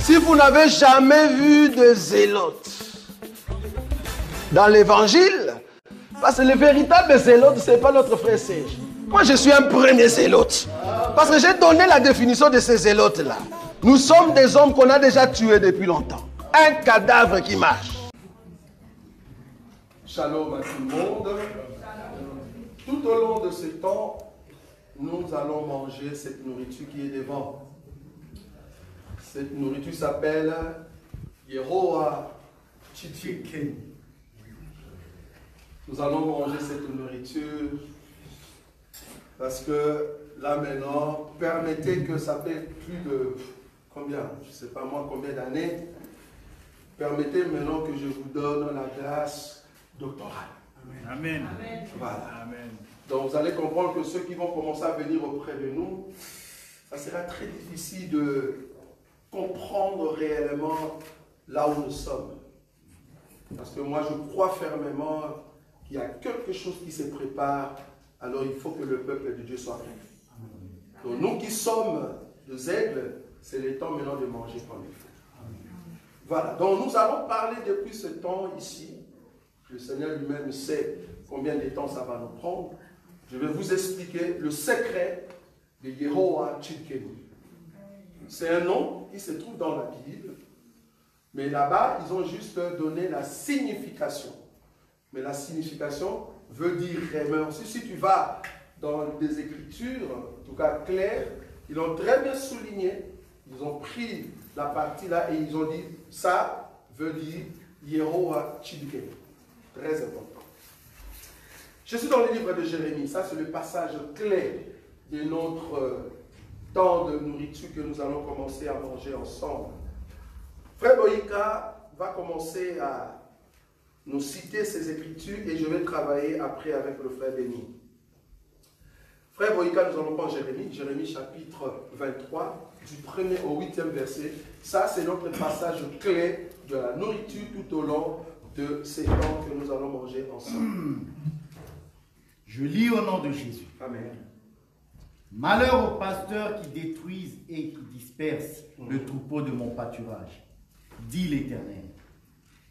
Si vous n'avez jamais vu de zélotes dans l'évangile, parce que le véritable zélote, ce n'est pas notre frère Serge. Moi, je suis un premier zélote. Parce que j'ai donné la définition de ces zélotes-là. Nous sommes des hommes qu'on a déjà tués depuis longtemps. Un cadavre qui marche. Shalom à tout le monde. Tout au long de ce temps, nous allons manger cette nourriture qui est devant. Cette nourriture s'appelle Yehoah Chicken. Nous allons manger cette nourriture parce que là maintenant, permettez que ça fait plus de combien, je ne sais pas moi combien d'années, permettez maintenant que je vous donne la grâce doctorale. Amen. Voilà. Amen. Donc vous allez comprendre que ceux qui vont commencer à venir auprès de nous, ça sera très difficile de comprendre réellement là où nous sommes. Parce que moi je crois fermement qu'il y a quelque chose qui se prépare, alors il faut que le peuple de Dieu soit prêt. Donc nous qui sommes des aigles, c'est le temps maintenant de manger comme il faut. Voilà, donc nous allons parler depuis ce temps ici. Le Seigneur lui-même sait combien de temps ça va nous prendre. Je vais vous expliquer le secret de Yehoah Chicken. C'est un nom qui se trouve dans la Bible, mais là-bas, ils ont juste donné la signification. Mais la signification veut dire vraiment. Si tu vas dans des écritures, en tout cas claires, ils l'ont très bien souligné. Ils ont pris la partie là et ils ont dit, ça veut dire Yehoah Chicken. Très important. Je suis dans le livre de Jérémie. Ça, c'est le passage clé de notre temps de nourriture que nous allons commencer à manger ensemble. Frère Boïka va commencer à nous citer ces écritures et je vais travailler après avec le frère Denis. Frère Boïka, nous allons prendre Jérémie, Jérémie chapitre 23, du 1er au 8e verset. Ça, c'est notre passage clé de la nourriture tout au long de ces temps que nous allons manger ensemble. Je lis au nom de Jésus. Amen. Malheur aux pasteurs qui détruisent et qui dispersent le troupeau de mon pâturage, dit l'Éternel.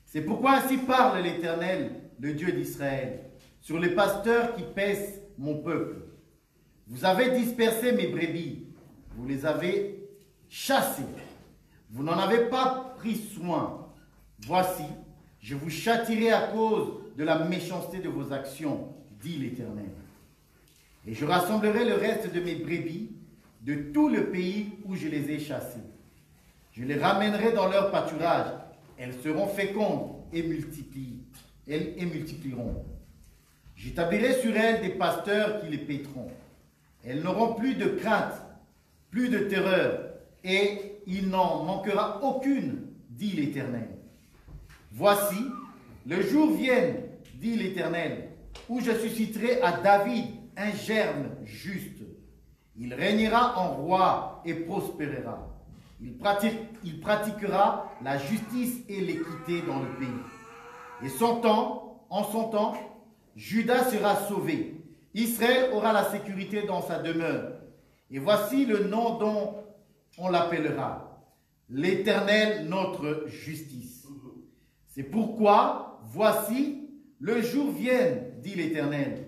C'est pourquoi ainsi parle l'Éternel, le Dieu d'Israël, sur les pasteurs qui paissent mon peuple. Vous avez dispersé mes brebis, vous les avez chassées, vous n'en avez pas pris soin. Voici, je vous châtierai à cause de la méchanceté de vos actions, dit l'Éternel. Et je rassemblerai le reste de mes brebis de tout le pays où je les ai chassées. Je les ramènerai dans leur pâturage. Elles seront fécondes et multiplieront. J'établirai sur elles des pasteurs qui les paîtront. Elles n'auront plus de crainte, plus de terreur, et il n'en manquera aucune, dit l'Éternel. Voici, le jour vient, dit l'Éternel, où je susciterai à David un germe juste. Il régnera en roi et prospérera. Il pratiquera la justice et l'équité dans le pays. Et en son temps, Juda sera sauvé. Israël aura la sécurité dans sa demeure. Et voici le nom dont on l'appellera: l'Éternel notre justice. C'est pourquoi, voici, le jour vient, dit l'Éternel,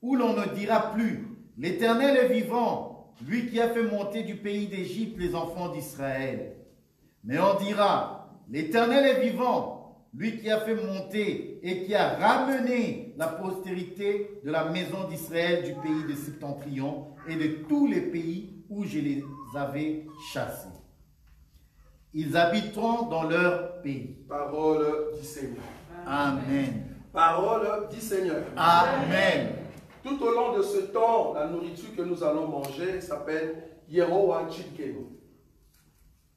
où l'on ne dira plus: l'Éternel est vivant, lui qui a fait monter du pays d'Égypte les enfants d'Israël. Mais on dira: l'Éternel est vivant, lui qui a fait monter et qui a ramené la postérité de la maison d'Israël du pays de Septentrion et de tous les pays où je les avais chassés. Ils habiteront dans leur pays. Parole du Seigneur. Amen. Parole du Seigneur. Amen. Tout au long de ce temps, la nourriture que nous allons manger s'appelle Yehoah Chitkenu.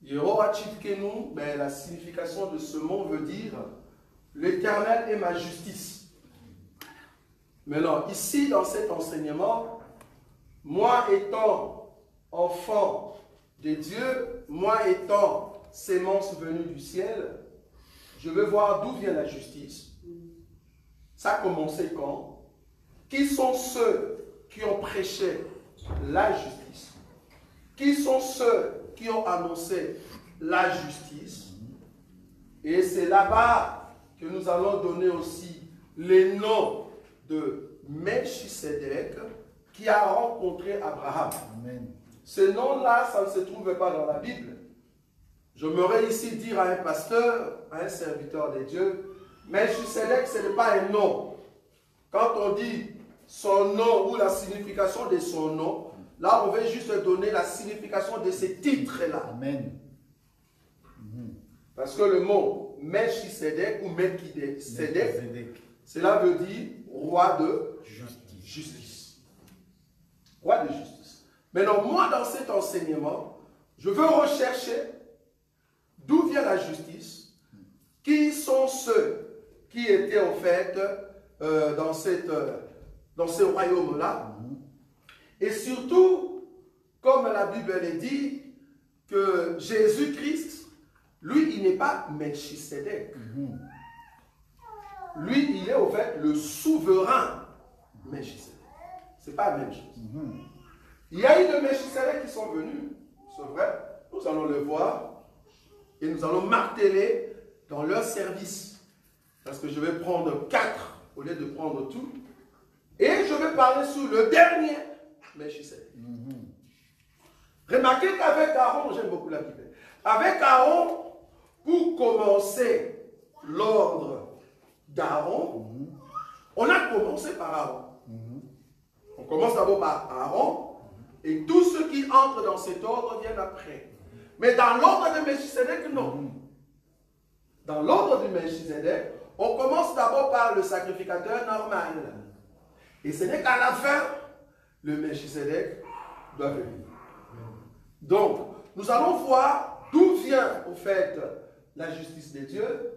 Yehoah Chitkenu, mais la signification de ce mot veut dire l'Éternel est ma justice. Maintenant, ici dans cet enseignement, moi étant enfant de Dieu, moi étant sémence venue du ciel, je veux voir d'où vient la justice. Ça a commencé quand? Qui sont ceux qui ont prêché la justice? Qui sont ceux qui ont annoncé la justice. Et c'est là-bas que nous allons donner aussi les noms de Melchisedec qui a rencontré Abraham. Amen. Ces noms-là, ça ne se trouve pas dans la Bible. J'aimerais ici dire à un pasteur, à un serviteur de Dieu, Melchisedec, ce n'est pas un nom. Quand on dit son nom ou la signification de son nom, là on veut juste donner la signification de ces titres-là. Amen. Parce que le mot Melchisedec ou Melchisedec, cela veut dire roi de justice. Roi de justice. Maintenant, moi, dans cet enseignement, je veux rechercher d'où vient la justice, qui sont ceux qui étaient en fait dans ce royaume-là. Et surtout, comme la Bible le dit, que Jésus-Christ, lui, il n'est pas Melchisedec. Lui, il est au fait le souverain Melchisedec. Ce n'est pas la même chose. Il y a eu des Melchisedec qui sont venus, c'est vrai. Nous allons le voir et nous allons marteler dans leur service. Parce que je vais prendre 4 au lieu de prendre tout. Et je vais parler sur le dernier Melchisedec. Remarquez qu'avec Aaron, j'aime beaucoup la Bible. Avec Aaron, pour commencer l'ordre d'Aaron, on a commencé par Aaron. On commence d'abord par Aaron, et tous ceux qui entrent dans cet ordre viennent après. Mais dans l'ordre de Melchisedec, non. Dans l'ordre de Melchisedec, on commence d'abord par le sacrificateur normal. Et ce n'est qu'à la fin, le Melchisedec doit venir. Donc, nous allons voir d'où vient, au fait, la justice de Dieu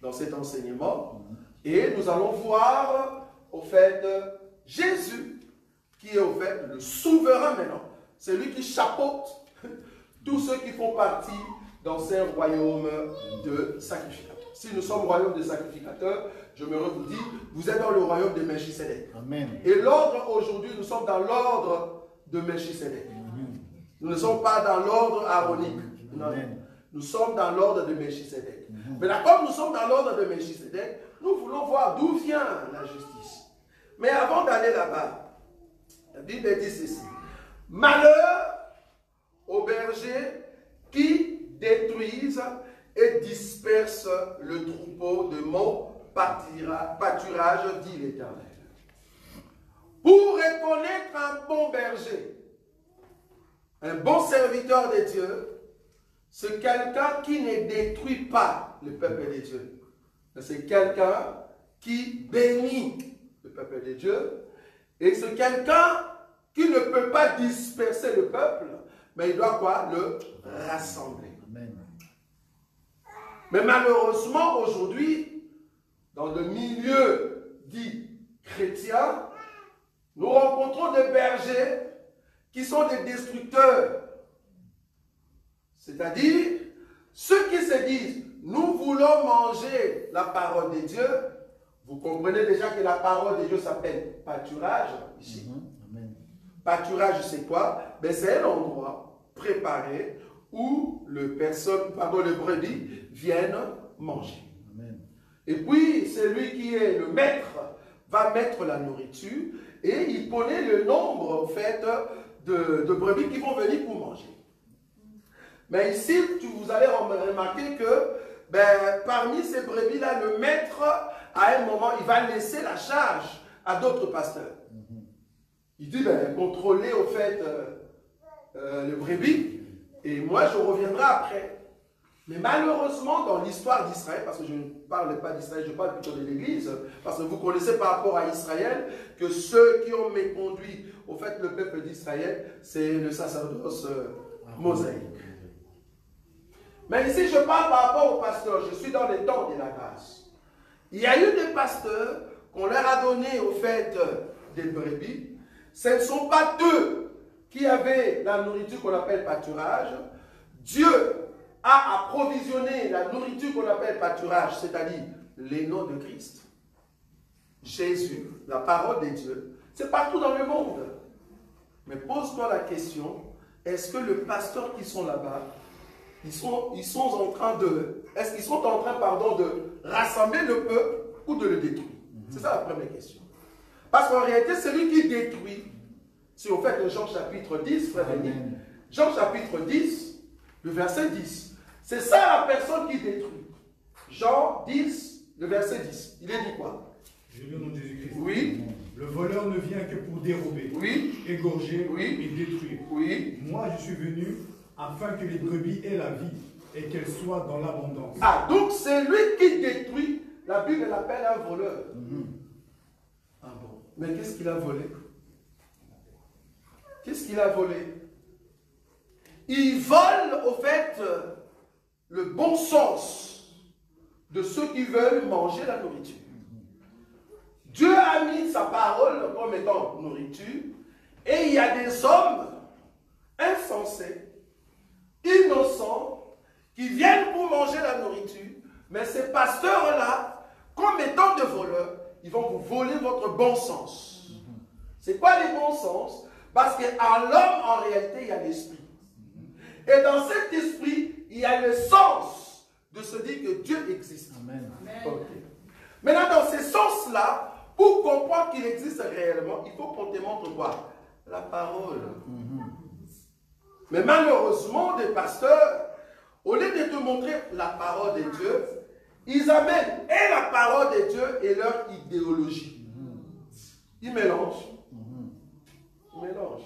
dans cet enseignement. Et nous allons voir, au fait, Jésus, qui est, au fait, le souverain maintenant. C'est lui qui chapeaute tous ceux qui font partie dans ce royaume de sacrificateurs. Si nous sommes royaume de sacrificateurs, j'aimerais vous dire, vous êtes dans le royaume de Melchisedec. Amen. Et l'ordre aujourd'hui, nous sommes dans l'ordre de Melchisedec. Nous ne sommes pas dans l'ordre aaronique. Non. Nous sommes dans l'ordre de Melchisedec. Maintenant, comme nous sommes dans l'ordre de Melchisedec, nous voulons voir d'où vient la justice. Mais avant d'aller là-bas, la Bible dit ceci. Malheur aux bergers qui détruisent et dispersent le troupeau de mon pâturage, dit l'Éternel. Pour reconnaître un bon berger, un bon serviteur de Dieu, c'est quelqu'un qui ne détruit pas le peuple de Dieu. C'est quelqu'un qui bénit le peuple de Dieu. Et c'est quelqu'un qui ne peut pas disperser le peuple, mais il doit quoi? Le rassembler. Amen. Mais malheureusement, aujourd'hui, dans le milieu dit chrétien, nous rencontrons des bergers qui sont des destructeurs. C'est-à-dire, ceux qui se disent, nous voulons manger la parole de Dieu. Vous comprenez déjà que la parole de Dieu s'appelle pâturage, ici. Amen. Pâturage, c'est quoi? Ben, c'est un endroit préparé où les brebis viennent manger. Amen. Et puis, celui qui est le maître va mettre la nourriture et il connaît le nombre, en fait, de brebis qui vont venir pour manger. Mais ici, vous allez remarquer que parmi ces brebis-là, le maître, à un moment, il va laisser la charge à d'autres pasteurs. Il dit, contrôlez au fait les brebis, et moi je reviendrai après. Mais malheureusement, dans l'histoire d'Israël, parce que je ne parle pas d'Israël, je parle plutôt de l'Église, parce que vous connaissez par rapport à Israël, que ceux qui ont méconduit au fait le peuple d'Israël, c'est le sacerdoce mosaïque. Mais ici, je parle par rapport aux pasteurs. Je suis dans les temps de la grâce. Il y a eu des pasteurs qu'on leur a donné au fait des brebis. Ce ne sont pas eux qui avaient la nourriture qu'on appelle pâturage. Dieu a approvisionné la nourriture qu'on appelle pâturage, c'est-à-dire les noms de Christ. Jésus, la parole de Dieu, c'est partout dans le monde. Mais pose-toi la question, est-ce que les pasteurs qui sont là-bas ils sont en train de... Est-ce qu'ils sont en train, pardon, de rassembler le peuple ou de le détruire? C'est ça la première question. Parce qu'en réalité, celui qui détruit, si on fait de Jean chapitre 10, frère Denis, Jean chapitre 10, le verset 10, c'est ça la personne qui détruit. Jean 10, le verset 10, il est dit quoi? Je lis au nom de Jésus-Christ. Oui. Le voleur ne vient que pour dérober, Oui. égorger Oui. et détruire. Oui. Moi, je suis venu afin que les brebis aient la vie et qu'elles soient dans l'abondance. Ah, donc c'est lui qui détruit. La Bible l'appelle un voleur. Ah bon. Mais qu'est-ce qu'il a volé? Qu'est-ce qu'il a volé? Il vole, au fait, le bon sens de ceux qui veulent manger la nourriture. Dieu a mis sa parole comme étant nourriture, et il y a des hommes insensés, innocents, qui viennent pour manger la nourriture, mais ces pasteurs-là, comme étant des voleurs, ils vont vous voler votre bon sens. C'est quoi les bons sens? Parce qu'en l'homme, en réalité, il y a l'esprit. Et dans cet esprit, il y a le sens de se dire que Dieu existe. Amen. Okay. Maintenant, dans ces sens-là, pour comprendre qu'il existe réellement, il faut qu'on te montre quoi? La parole. Mais malheureusement, des pasteurs, au lieu de te montrer la parole de Dieu, ils amènent et la parole de Dieu et leur idéologie. Ils mélangent. Ils mélangent.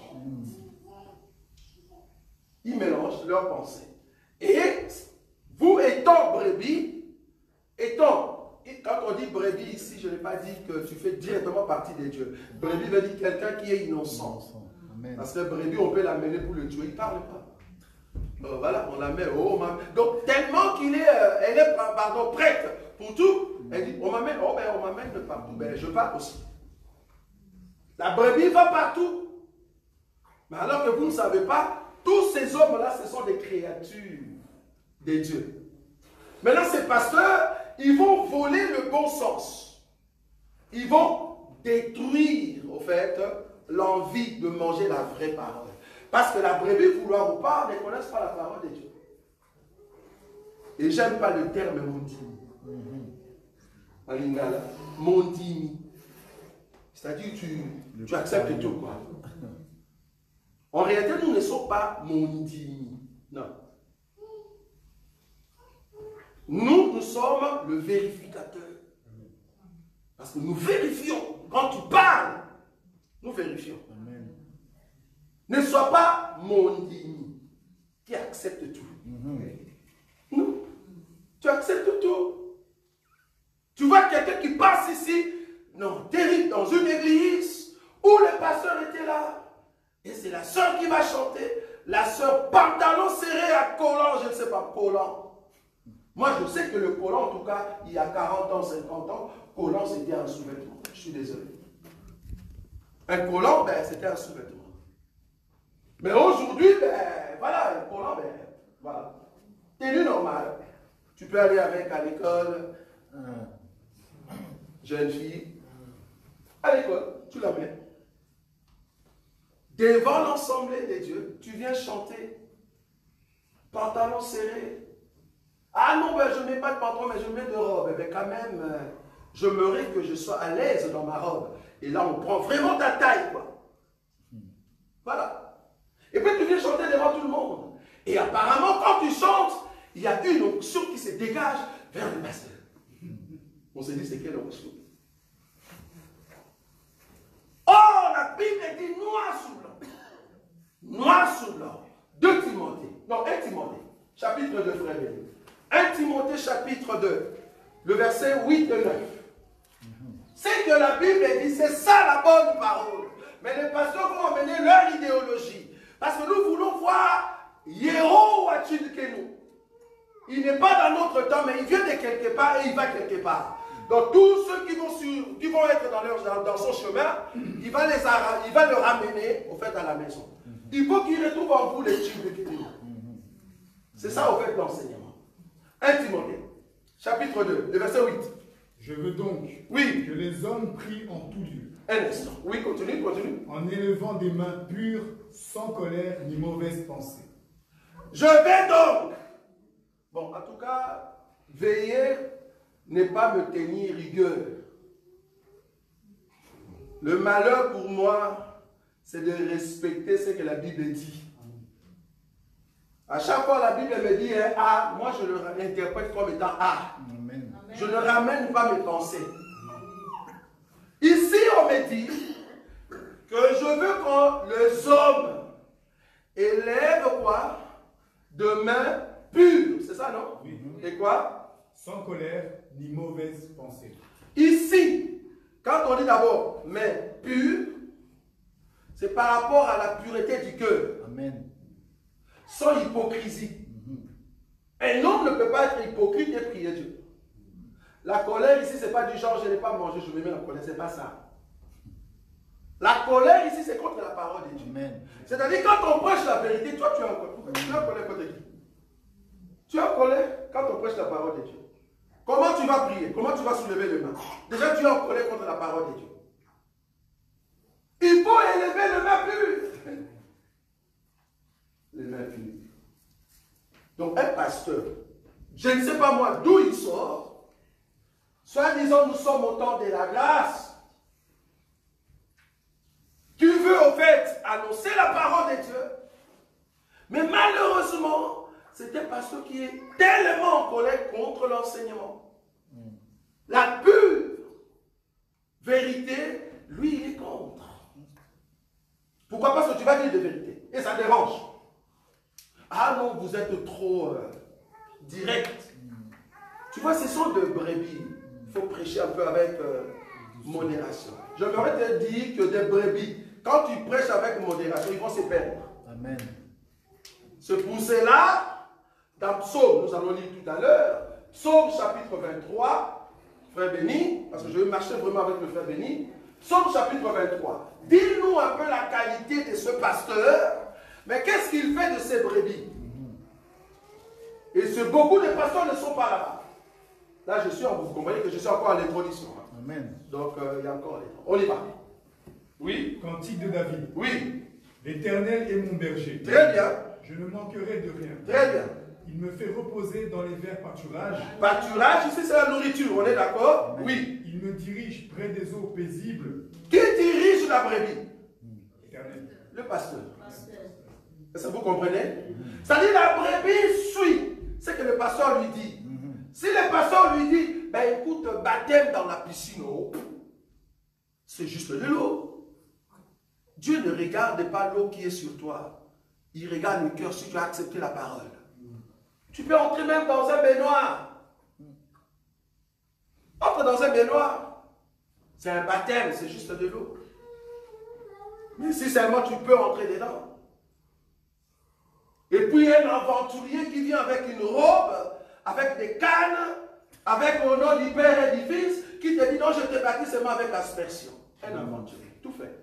Ils mélangent leurs pensées. Et vous étant brebis, quand on dit brebis ici, je n'ai pas dit que tu fais directement partie des dieux. Brebis veut dire quelqu'un qui est innocent. Parce que brebis, on peut l'amener pour le tuer, il ne parle pas. Voilà, on la met au maman. Donc, tellement qu'elle est prête pour tout, elle dit, on m'amène partout, ben, je pars aussi. La brebis va partout. Mais alors que vous ne savez pas, tous ces hommes-là, ce sont des créatures des dieux. Maintenant, ces pasteurs, ils vont voler le bon sens. Ils vont détruire, au fait, l'envie de manger la vraie parole. Parce que la brebis, vouloir ou pas, ne connaissent pas la parole de Dieu. Et j'aime pas le terme mondimi. En lingala, mondimi. C'est-à-dire tu acceptes tout, quoi. En réalité, nous ne sommes pas mondimi. Non. Nous sommes le vérificateur. Parce que nous vérifions. Quand tu parles, nous vérifions. Amen. Ne sois pas mondimi qui accepte tout. Non. Tu acceptes tout. Tu vois quelqu'un qui passe ici, non, terrible, dans une église où le pasteur était là. Et c'est la sœur qui va chanter. La sœur pantalon serré à collant, je ne sais pas, collant. Moi, je sais que le collant, en tout cas, il y a 40 ans, 50 ans, collant, c'était un sous-vêtement. Je suis désolé. Un collant, ben, c'était un sous-vêtement. Mais aujourd'hui, ben, voilà, un collant, ben, voilà. Tenue normale. Tu peux aller avec à l'école, jeune fille, à l'école, tu la mets. Devant l'ensemble des dieux, tu viens chanter. Pantalon serré. Ah non, ben, je ne mets pas de pantalon, mais je mets de robe. Eh bien, quand même, j'aimerais que je sois à l'aise dans ma robe. Et là, on prend vraiment ta taille, quoi. Voilà. Et puis, tu viens chanter devant tout le monde. Et apparemment, quand tu chantes, il y a une onction qui se dégage vers le pasteur. On se dit, c'est quelle onction? Oh, la Bible dit noir sur blanc. Noir sur blanc. 2 Timothée. Non, 1 Timothée. Chapitre 2, frère. 1 Timothée, chapitre 2. Le verset 8 et 9. C'est que la Bible dit, c'est ça la bonne parole. Mais les pasteurs vont amener leur idéologie. Parce que nous voulons voir Yéro Wachidkenu. Il n'est pas dans notre temps, mais il vient de quelque part et il va quelque part. Donc tous ceux qui vont être dans son chemin, il va le ramener au fait à la maison. Il faut qu'il retrouve en vous les chiffres de Kétéo. C'est ça au fait l'enseignement. 1 Timothée, chapitre 2, le verset 8. Je veux donc oui. que les hommes prient en tout lieu. Un instant. Oui, continue. En élevant des mains pures, sans colère ni mauvaise pensée. Je vais donc Bon, en tout cas, veiller n'est pas me tenir rigueur. Le malheur pour moi, c'est de respecter ce que la Bible dit. À chaque fois, la Bible me dit un A, moi je le interprète comme étant A. Amen. Je ne ramène pas mes pensées. Ici, on me dit que je veux que les hommes élèvent quoi? De mains pures. C'est ça, non? Oui. Et quoi? Sans colère ni mauvaise pensée. Ici, quand on dit d'abord mains pures, c'est par rapport à la pureté du cœur. Amen. Sans hypocrisie. Un homme ne peut pas être hypocrite et prier Dieu. La colère ici, ce n'est pas du genre, je n'ai pas mangé, je me mets en colère. Ce n'est pas ça. La colère ici, c'est contre la parole de Dieu. C'est-à-dire, quand on prêche la vérité, toi, tu es en colère. Tu es en colère contre qui? Tu es en colère quand on prêche la parole de Dieu. Comment tu vas prier? Comment tu vas soulever les mains? Déjà, tu es en colère contre la parole de Dieu. Il faut élever les mains pures. Les mains pures. Donc, un pasteur, je ne sais pas moi d'où il sort, soit disant nous sommes au temps de la grâce, tu veux au fait annoncer la parole de Dieu, mais malheureusement, c'est un pasteur qui est tellement en colère contre l'enseignement. La pure vérité, lui, il est contre. Pourquoi? Parce que tu vas dire de vérité. Et ça dérange. Ah non, vous êtes trop direct. Tu vois, ce sont de brebis. Il faut prêcher un peu avec modération. J'aimerais te dire que des brebis, quand tu prêches avec modération, ils vont se perdre. Amen. C'est pour cela, dans Psaume, nous allons lire tout à l'heure, Psaume chapitre 23, frère Béni, parce que je vais marcher vraiment avec le frère Béni, Psaume chapitre 23. Dis-nous un peu la qualité de ce pasteur, mais qu'est-ce qu'il fait de ces brebis? Et beaucoup de pasteurs ne sont pas là-bas. Là, vous comprenez que je suis encore à l'introduction. Amen. Donc, il y a encore les... On y va. Oui. Cantique de David. Oui. L'Éternel est mon berger. Très bien. Je ne manquerai de rien. Très bien. Il me fait reposer dans les verts pâturages. Pâturage, ici c'est la nourriture, on est d'accord? Oui. Il me dirige près des eaux paisibles. Qui dirige la brebis? Éternel. Le pasteur. Est-ce que vous comprenez? C'est-à-dire la brebis suit ce que le pasteur lui dit. Si le pasteur lui dit, ben écoute, baptême dans la piscine, oh, c'est juste de l'eau. Dieu ne regarde pas l'eau qui est sur toi. Il regarde le cœur si tu as accepté la parole. Tu peux entrer même dans un baignoire. Entre dans un baignoire. C'est un baptême, c'est juste de l'eau. Mais si seulement tu peux entrer dedans. Et puis un aventurier qui vient avec une robe, avec des cannes, avec au nom du Père et du Fils, qui te dit non, je te baptise seulement avec l'aspersion. Un aventurier, tout fait.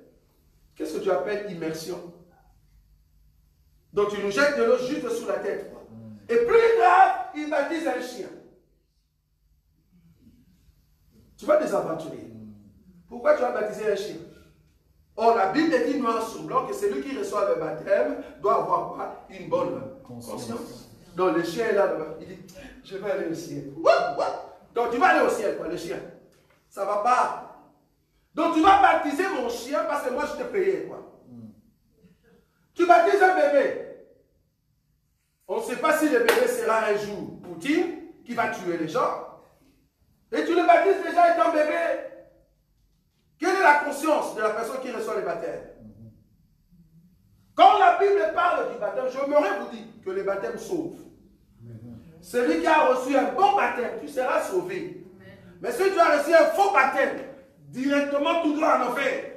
Qu'est-ce que tu appelles immersion? Donc tu nous jettes de l'eau juste sous la tête. Quoi. Et plus grave, il baptise un chien. Tu vois des aventuriers. Pourquoi tu as baptisé un chien? Or, la Bible dit noir sur blanc que celui qui reçoit le baptême doit avoir quoi? Une bonne conscience. Donc le chien est là, il dit, je vais aller au ciel. Donc tu vas aller au ciel, quoi, le chien. Ça va pas. Donc tu vas baptiser mon chien parce que moi je t'ai payé, quoi. Tu baptises un bébé. On ne sait pas si le bébé sera un jour Poutine, qui va tuer les gens. Et tu le baptises déjà étant bébé. Quelle est la conscience de la personne qui reçoit le baptême? Quand la Bible parle du baptême, j'aimerais vous dire que le baptême sauve. Celui qui a reçu un bon baptême, tu seras sauvé. Mais si tu as reçu un faux baptême, directement tout droit en enfer.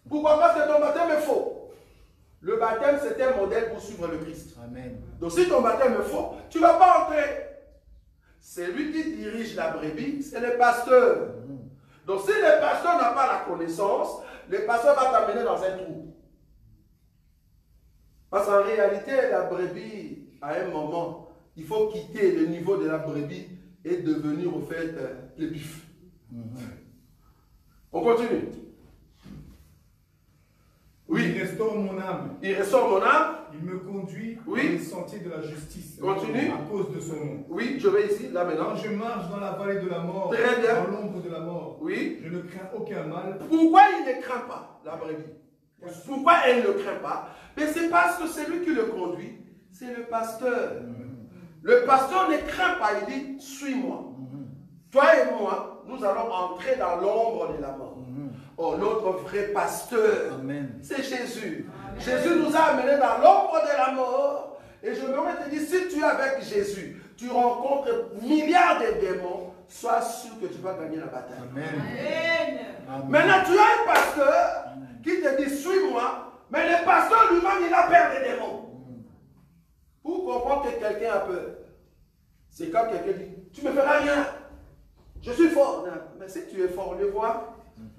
Pourquoi? Parce que ton baptême est faux. Le baptême, c'est un modèle pour suivre le Christ. Amen. Donc si ton baptême est faux, tu ne vas pas entrer. C'est lui qui dirige la brebis, c'est le pasteur. Donc si le pasteur n'a pas la connaissance, le pasteur va t'amener dans un trou. Parce qu'en réalité, la brebis, à un moment, il faut quitter le niveau de la brebis et devenir au fait le bif. On continue. Oui. Il restaure mon âme. Il restaure mon âme. Il me conduit Oui. dans les sentiers de la justice. Continue. À cause de son nom. Oui, je vais ici, là maintenant. Quand je marche dans la vallée de la mort, Très bien. dans l'ombre de la mort, Oui. je ne crains aucun mal. Pourquoi il ne craint pas, la brebis? Pourquoi elle ne craint pas? Mais c'est parce que c'est lui qui le conduit, c'est le pasteur. Le pasteur ne craint pas, il dit, suis-moi. Toi et moi, nous allons entrer dans l'ombre de la mort. Oh, notre vrai pasteur, c'est Jésus. Amen. Jésus nous a amenés dans l'ombre de la mort. Et je me te dire, si tu es avec Jésus, tu rencontres milliards de démons, sois sûr que tu vas gagner la bataille. Amen. Amen. Maintenant, tu as un pasteur qui te dit, suis-moi, mais le pasteur lui-même, il a peur des démons. Pour comprendre que quelqu'un a peur, c'est quand quelqu'un dit, tu ne me feras rien, je suis fort. Non, mais si tu es fort, le vois.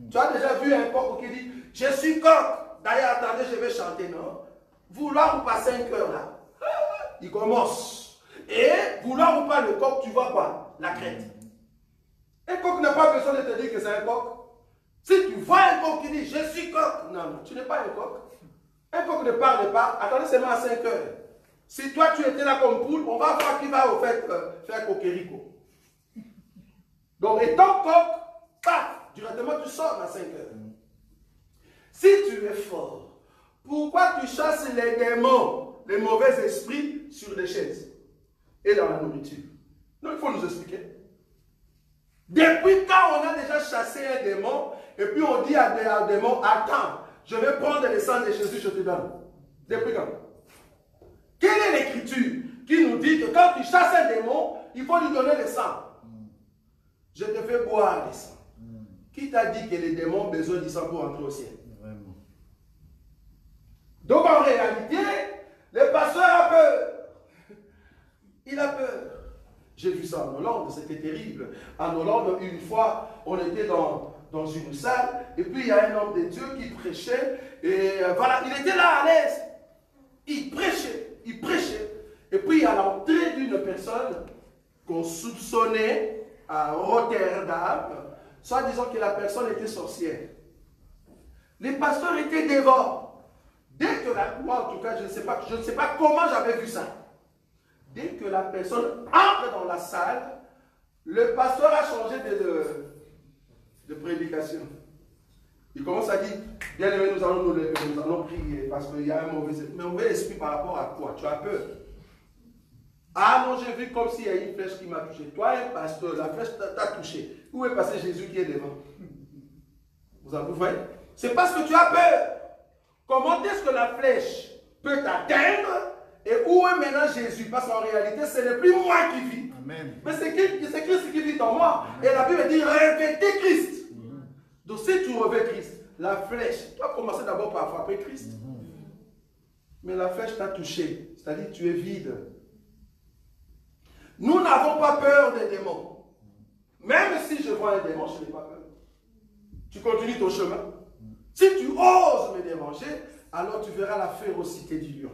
Tu as déjà vu un coq qui dit, je suis coq. D'ailleurs, attendez, je vais chanter, non? Vouloir ou pas 5 heures là, il commence. Et vouloir ou pas le coq, tu vois quoi? La crête. Un coq n'a pas besoin de te dire que c'est un coq. Si tu vois un coq qui dit, je suis coq, non, non, tu n'es pas un coq. Un coq ne parle pas, attendez seulement à 5 heures. Si toi tu étais là comme poule, on va voir qui va au fait faire coquerico. Donc, étant coq, paf, directement tu sors à 5 heures. Si tu es fort, pourquoi tu chasses les démons, les mauvais esprits sur les chaises et dans la nourriture? Non, il faut nous expliquer. Depuis quand on a déjà chassé un démon et puis on dit à un démon, attends, je vais prendre le sang de Jésus, je te donne. Depuis quand? Quelle est l'écriture qui nous dit que quand tu chasses un démon, il faut lui donner le sang? Je te fais boire le sang. Qui t'a dit que les démons ont besoin du sang pour entrer au ciel? Vraiment. Donc en réalité, le pasteur a peur. Il a peur. J'ai vu ça en Hollande, c'était terrible. En Hollande, une fois, on était dans une salle, et puis il y a un homme de Dieu qui prêchait, et voilà, il était là à l'aise. Il prêchait, et puis à l'entrée d'une personne qu'on soupçonnait à Rotterdam, soit disant que la personne était sorcière. Les pasteurs étaient dévots. Dès que moi en tout cas, je ne sais pas comment j'avais vu ça. Dès que la personne entre dans la salle, le pasteur a changé de prédication. Il commence à dire, bien aimé, nous allons nous lever, nous allons prier, parce qu'il y a un mauvais esprit par rapport à quoi? Tu as peur. Ah non, j'ai vu comme s'il y a une flèche qui m'a touché. Toi, un pasteur, la flèche t'a touché. Où est passé Jésus qui est devant? Vous voyez? C'est parce que tu as peur. Comment est-ce que la flèche peut t'atteindre? Et où est maintenant Jésus? Parce qu'en réalité, ce n'est plus moi qui vis. Amen. Mais c'est Christ qui vit en moi. Et la Bible dit, revêtez Christ. Donc si tu revêts Christ, la flèche, tu vas commencer d'abord par frapper Christ. Mais la flèche t'a touché. C'est-à-dire tu es vide. Nous n'avons pas peur des démons. Même si je vois un démon, je n'ai pas peur. Tu continues ton chemin. Si tu oses me déranger, alors tu verras la férocité du lion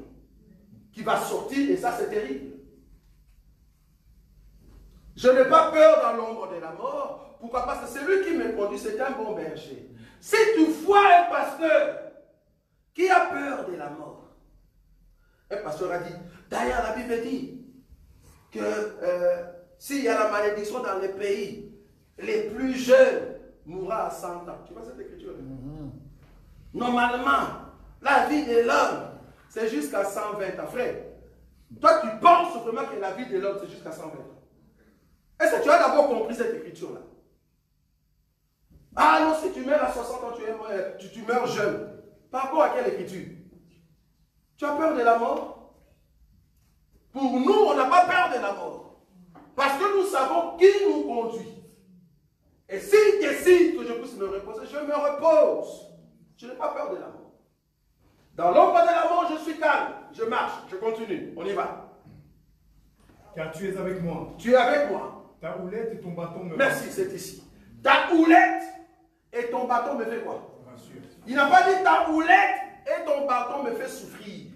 qui va sortir, et ça c'est terrible. Je n'ai pas peur dans l'ombre de la mort. Pourquoi? Parce que c'est lui qui me conduit, c'est un bon berger. Si tu vois un pasteur qui a peur de la mort, un pasteur a dit, d'ailleurs la Bible dit que s'il y a la malédiction dans les pays, les plus jeunes mourront à 100 ans. Tu vois cette écriture? Normalement, la vie de l'homme, c'est jusqu'à 120 ans. Frère, toi tu penses vraiment que la vie de l'homme, c'est jusqu'à 120 ans. Est-ce que tu as d'abord compris cette écriture-là? Ah non, si tu meurs à 60 ans, tu meurs jeune. Par rapport à quelle écriture? Tu as peur de la mort? Pour nous, on n'a pas peur de la mort. Parce que nous savons qui nous conduit. Et s'il décide que je puisse me reposer, je me repose. Je n'ai pas peur de la mort. Dans l'ombre de la mort, je suis calme. Je marche, je continue. On y va. Car tu es avec moi. Tu es avec moi. Ta houlette et ton bâton me... Merci, c'est ici. Ta houlette et ton bâton me fait quoi? rassure. Il n'a pas dit ta houlette et ton bâton me fait souffrir.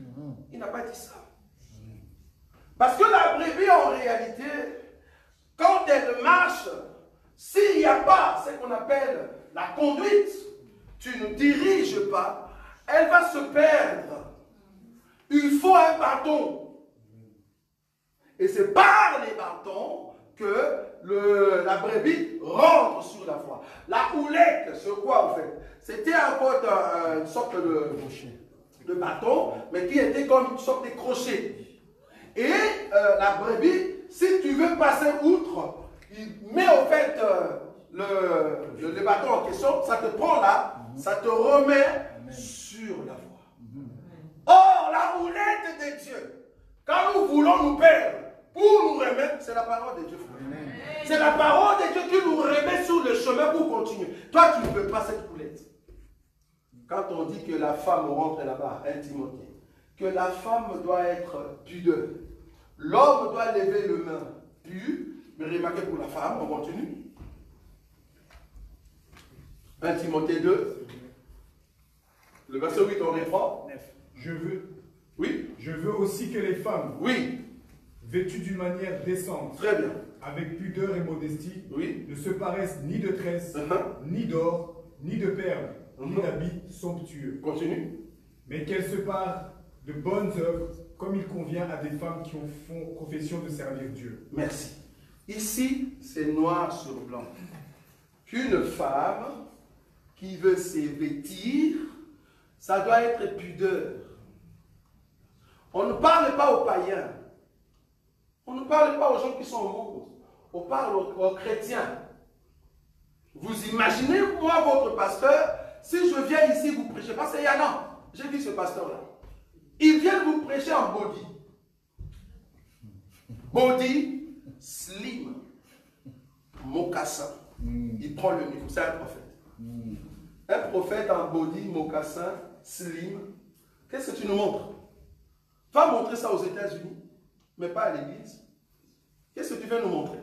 Il n'a pas dit ça. Parce que la brebis, en réalité, quand elle marche, s'il n'y a pas ce qu'on appelle la conduite, tu ne diriges pas, elle va se perdre. Il faut un bâton. Et c'est par les bâtons que la brebis rentre sur la voie. La houlette, c'est quoi en fait? C'était encore une sorte de bâton, mais qui était comme une sorte de crochet. Et la brebis, si tu veux passer outre, il met en fait le bâton en question, ça te prend là, ça te remet sur la voie. Or, la houlette de Dieu, quand nous voulons nous perdre, pour nous remettre, c'est la parole de Dieu. C'est la parole de Dieu qui nous remet sur le chemin pour continuer. Toi, tu ne veux pas cette houlette. Quand on dit que la femme rentre là-bas, 1 Timothée, que la femme doit être pudeuse, l'homme doit lever le main pur, mais remarquez pour la femme, on continue. 1 Timothée 2, le verset 8, on reprend. Je veux aussi que les femmes, oui, vêtues d'une manière décente, très bien, avec pudeur et modestie, oui, ne se paraissent ni de tresses, ni d'or, ni de perles, ni d'habits somptueux. Continue. Mais qu'elles se parent de bonnes œuvres, comme il convient à des femmes qui font profession de servir Dieu. Merci. Ici, c'est noir sur blanc. Qu'une femme qui veut se vêtir, ça doit être pudeur. On ne parle pas aux païens. On ne parle pas aux gens qui sont au monde. On parle aux chrétiens. Vous imaginez, moi, votre pasteur, si je viens ici vous prêcher, parce qu'il y a non, j'ai dit ce pasteur-là, il vient vous prêcher en body. Body, slim, mocassin. Il prend le micro, c'est un prophète. Un prophète en body, mocassin, slim. Qu'est-ce que tu nous montres? Va montrer ça aux États-Unis, mais pas à l'église. Qu'est-ce que tu veux nous montrer?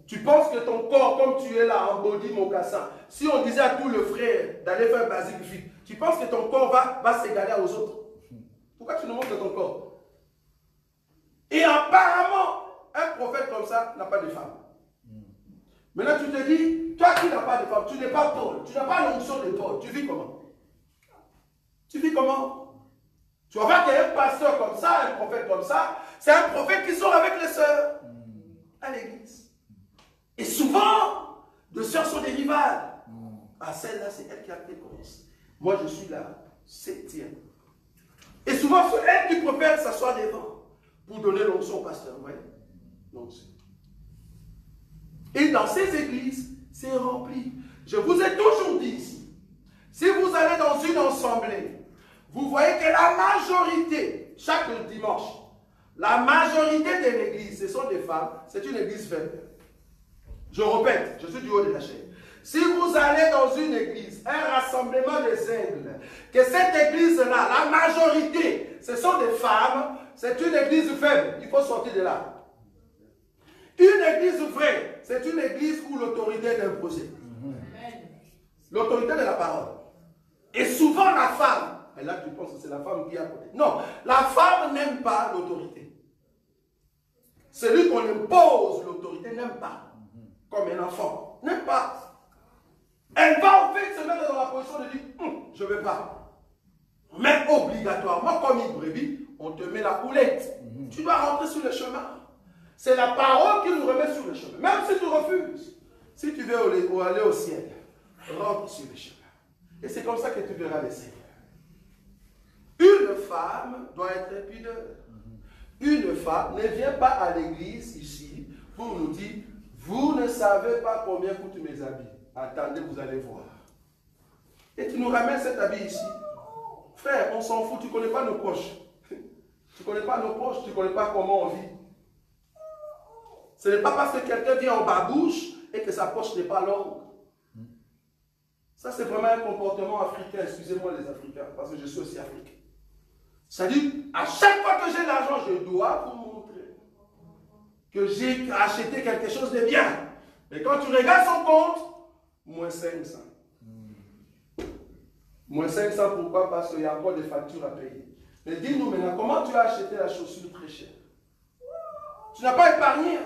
Tu penses que ton corps, comme tu es là en body, mocassin, si on disait à tous les frères d'aller faire basique fit, tu penses que ton corps va s'égaler aux autres? Pourquoi tu nous montres ton corps? Et apparemment, un prophète comme ça n'a pas de femme. Maintenant, tu te dis, toi qui n'as pas de femme, tu n'es pas Paul, tu n'as pas l'onction de Paul, tu vis comment? Tu vis comment? Tu vas voir qu'il y a un pasteur comme ça, un prophète comme ça, c'est un prophète qui sort avec les sœurs à l'église. Et souvent, les sœurs sont des rivales. Ah, celle-là, c'est elle qui a commencé. Moi, je suis la 7e. Et souvent, c'est elle qui préfère s'asseoir devant pour donner l'onction au pasteur. Ouais. L'onction. Et dans ces églises, c'est rempli. Je vous ai toujours dit ici, si vous allez dans une assemblée, vous voyez que la majorité, chaque dimanche, la majorité de l'église, ce sont des femmes, c'est une église faible. Je répète, je suis du haut de la chaîne. Si vous allez dans une église, un rassemblement des aigles, que cette église-là, la majorité, ce sont des femmes, c'est une église faible, il faut sortir de là. Une église vraie, c'est une église où l'autorité est imposée. L'autorité de la parole. Et souvent la femme, et là tu penses que c'est la femme qui est à côté. Non, la femme n'aime pas l'autorité. Celui qu'on impose l'autorité n'aime pas. Comme un enfant, n'aime pas. Elle va en fait se mettre dans la position de dire, je ne veux pas. Mais obligatoirement, comme une brebis, on te met la houlette. Tu dois rentrer sur le chemin. C'est la parole qui nous remet sur le chemin. Même si tu refuses, si tu veux aller au ciel, rentre sur le chemin. Et c'est comme ça que tu verras le Seigneur. Une femme doit être pudeuse. Une femme ne vient pas à l'église ici pour nous dire, vous ne savez pas combien coûtent mes habits. Attendez, vous allez voir. Et tu nous ramènes cet habit ici. Frère, on s'en fout, tu ne connais pas nos poches. Tu ne connais pas nos poches, tu ne connais pas comment on vit. Ce n'est pas parce que quelqu'un vient en babouche et que sa poche n'est pas longue. Ça, c'est vraiment un comportement africain. Excusez-moi les Africains, parce que je suis aussi africain. C'est-à-dire, à chaque fois que j'ai l'argent, je dois vous montrer que j'ai acheté quelque chose de bien. Et quand tu regardes son compte, moins 500. Moins 500, pourquoi? Parce qu'il y a encore des factures à payer. Mais dis-nous maintenant, comment tu as acheté la chaussure très chère? Tu n'as pas épargné.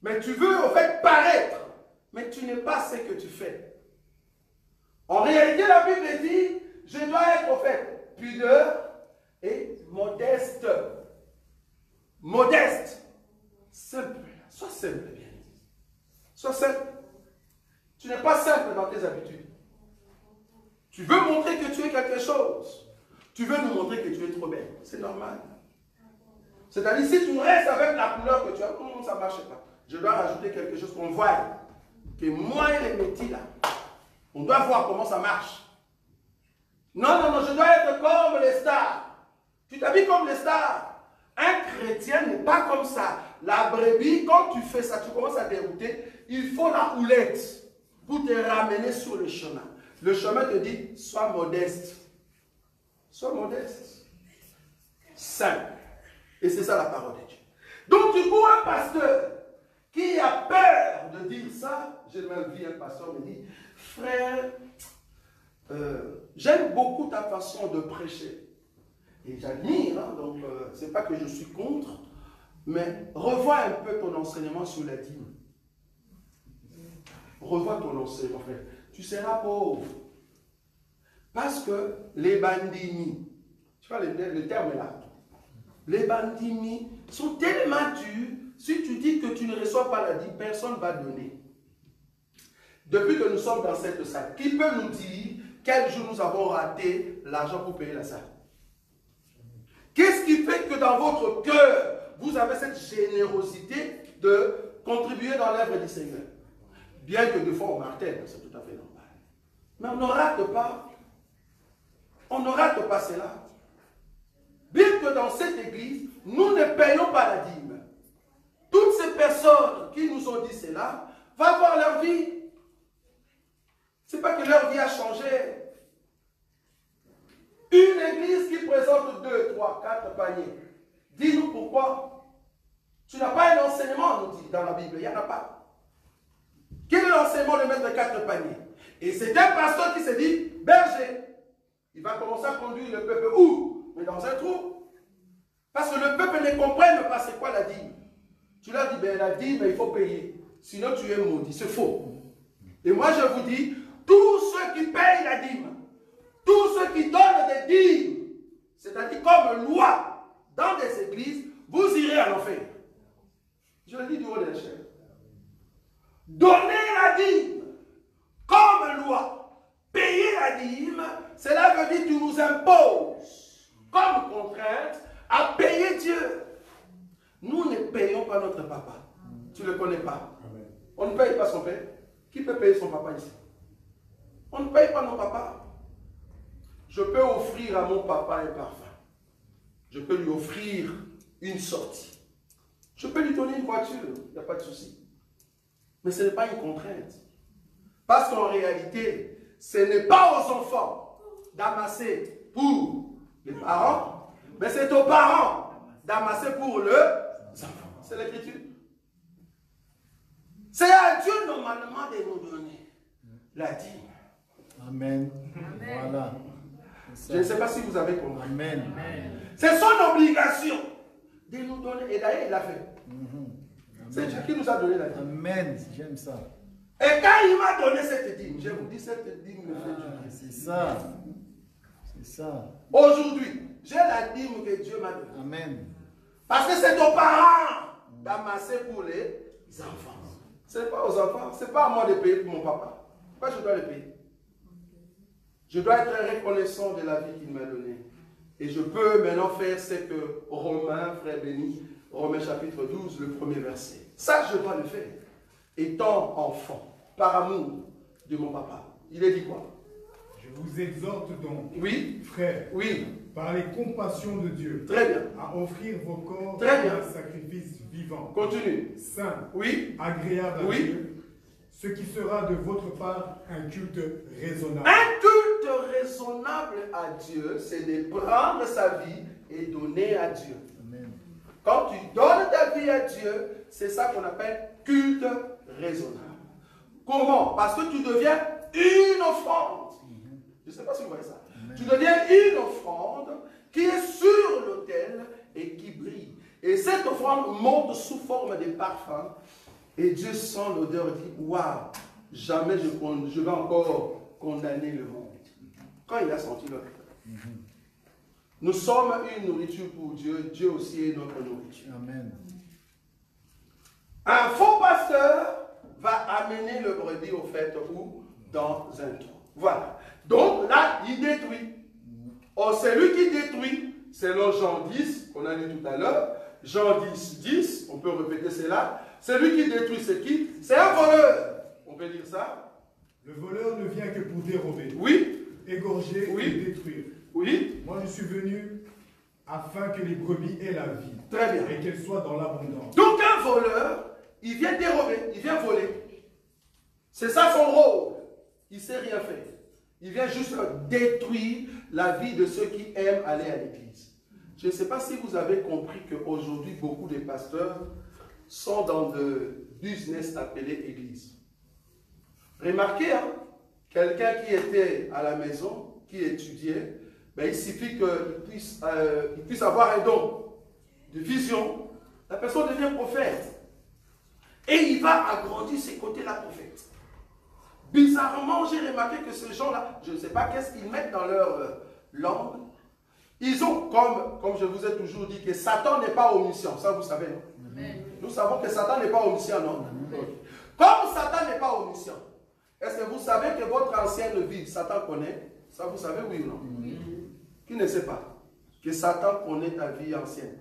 Mais tu veux, en fait, paraître. Mais tu n'es pas ce que tu fais. En réalité, la Bible dit, je dois être, en fait, pudeur, et modeste. Modeste. Simple. Sois simple, bien. Sois simple. Tu n'es pas simple dans tes habitudes. Tu veux montrer que tu es quelque chose. Tu veux nous montrer que tu es trop belle. C'est normal. C'est-à-dire, si tu restes avec la couleur que tu as, ça ne marche pas. Je dois rajouter quelque chose qu'on voit. Que moi et les métiers là, on doit voir comment ça marche. Non, non, non, je dois être comme les stars. Tu t'habilles comme les stars. Un chrétien n'est pas comme ça. La brebis, quand tu fais ça, tu commences à dérouter, il faut la houlette pour te ramener sur le chemin. Le chemin te dit, sois modeste. Sois modeste. Simple. Et c'est ça la parole de Dieu. Donc du coup, un pasteur qui a peur de dire ça, j'ai même vu un pasteur me dire, frère, j'aime beaucoup ta façon de prêcher. Et j'admire, hein, donc c'est pas que je suis contre, mais revois un peu ton enseignement sur la dîme. Revois ton enseignement, frère. Tu seras pauvre. Parce que les bandini, tu vois le terme est là, les bandini sont tellement durs, si tu dis que tu ne reçois pas la dîme, personne ne va donner. Depuis que nous sommes dans cette salle, qui peut nous dire quel jour nous avons raté l'argent pour payer la salle? Qu'est-ce qui fait que dans votre cœur, vous avez cette générosité de contribuer dans l'œuvre du Seigneur? Bien que des fois on martèle, c'est tout à fait normal. Mais on ne rate pas. On ne rate pas cela. Bien que dans cette église, nous ne payons pas la dîme. Toutes ces personnes qui nous ont dit cela, va voir leur vie. Ce n'est pas que leur vie a changé. Une église qui présente 2, 3, 4 paniers. Dis-nous pourquoi. Tu n'as pas un enseignement, on nous dit dans la Bible. Il n'y en a pas. Quel est l'enseignement de mettre 4 paniers? Et c'est un pasteur qui se dit, berger. Il va commencer à conduire le peuple où? Mais dans un trou. Parce que le peuple ne comprenne pas c'est quoi la dîme. Tu leur dis, ben, la dîme, il faut payer. Sinon tu es maudit. C'est faux. Et moi je vous dis, tous ceux qui payent la dîme, tous ceux qui donnent des dîmes, c'est-à-dire comme loi dans des églises, vous irez à l'enfer. Je le dis du haut de l'échelle. Donner la dîme comme loi, payer la dîme, cela veut dire que tu nous imposes comme contrainte à payer Dieu. Nous ne payons pas notre papa. Tu ne le connais pas. Amen. On ne paye pas son père. Qui peut payer son papa ici? On ne paye pas nos papas. Je peux offrir à mon papa un parfum. Je peux lui offrir une sortie. Je peux lui donner une voiture. Il n'y a pas de souci. Mais ce n'est pas une contrainte. Parce qu'en réalité, ce n'est pas aux enfants d'amasser pour les parents, mais c'est aux parents d'amasser pour les enfants. C'est l'écriture. C'est à Dieu normalement de nous donner la dîme. Amen. Amen. Voilà. Je ne sais pas si vous avez compris. Amen. C'est son obligation de nous donner. Et d'ailleurs, il l'a fait. C'est Dieu qui nous a donné la dîme. Amen. J'aime ça. Et quand il m'a donné cette dîme, je vous dis, cette dîme me fait du bien. C'est ça. C'est ça. Aujourd'hui, j'ai la dîme que Dieu m'a donnée. Amen. Parce que c'est aux parents d'amasser pour les enfants. Ce n'est pas aux enfants, ce n'est pas à moi de payer pour mon papa. Pourquoi je dois le payer? Je dois être reconnaissant de la vie qu'il m'a donnée. Et je peux maintenant faire ce que Romains, frère béni, Romains chapitre 12, le premier verset. Ça, je dois le faire. Étant enfant, par amour de mon papa. Il est dit quoi? Je vous exhorte donc, oui, frères, oui, par les compassions de Dieu, très bien. à offrir vos corps Très bien. un sacrifice vivant, Continue. saint, Oui, agréable à oui. Dieu, ce qui sera de votre part un culte raisonnable. Un culte raisonnable à Dieu, c'est de prendre sa vie et donner à Dieu. Amen. Quand tu donnes ta vie à Dieu, c'est ça qu'on appelle culte raisonnable. Comment? Parce que tu deviens une offrande. Je ne sais pas si vous voyez ça. Amen. Tu deviens une offrande qui est sur l'autel et qui brille. Et cette offrande monte sous forme de parfum. Et Dieu sent l'odeur et dit, waouh, jamais je vais encore condamner le monde. Quand il a senti l'odeur. Nous sommes une nourriture pour Dieu. Dieu aussi est notre nourriture. Amen. Un faux pasteur va amener le brebis au fait où? Dans un trou. Voilà. Donc là, il détruit. Or, c'est lui qui détruit, selon Jean 10, qu'on a lu tout à l'heure. Jean 10, 10, on peut répéter cela. C'est lui qui détruit, c'est qui? C'est un voleur. On peut dire ça? Le voleur ne vient que pour dérober, Oui. égorger Oui. et détruire. Oui. Moi, je suis venu afin que les brebis aient la vie. Très bien. Et qu'elles soient dans l'abondance. Donc un voleur, il vient dérober, il vient voler. C'est ça son rôle. Il ne sait rien faire. Il vient juste détruire la vie de ceux qui aiment aller à l'église. Je ne sais pas si vous avez compris qu'aujourd'hui, beaucoup de pasteurs sont dans le business appelé église. Remarquez, hein, quelqu'un qui était à la maison, qui étudiait, ben, il suffit qu'il puisse avoir un don de vision. La personne devient prophète. Et il va agrandir ses côtés-là prophète. Bizarrement, j'ai remarqué que ces gens-là, je ne sais pas qu'est-ce qu'ils mettent dans leur langue. Ils ont, comme je vous ai toujours dit, que Satan n'est pas omniscient. Ça, vous savez, non? Amen. Nous savons que Satan n'est pas omniscient, non? Amen. Comme Satan n'est pas omniscient, est-ce que vous savez que votre ancienne vie, Satan connaît? Ça, vous savez, oui ou non? Oui. Qui ne sait pas que Satan connaît ta vie ancienne?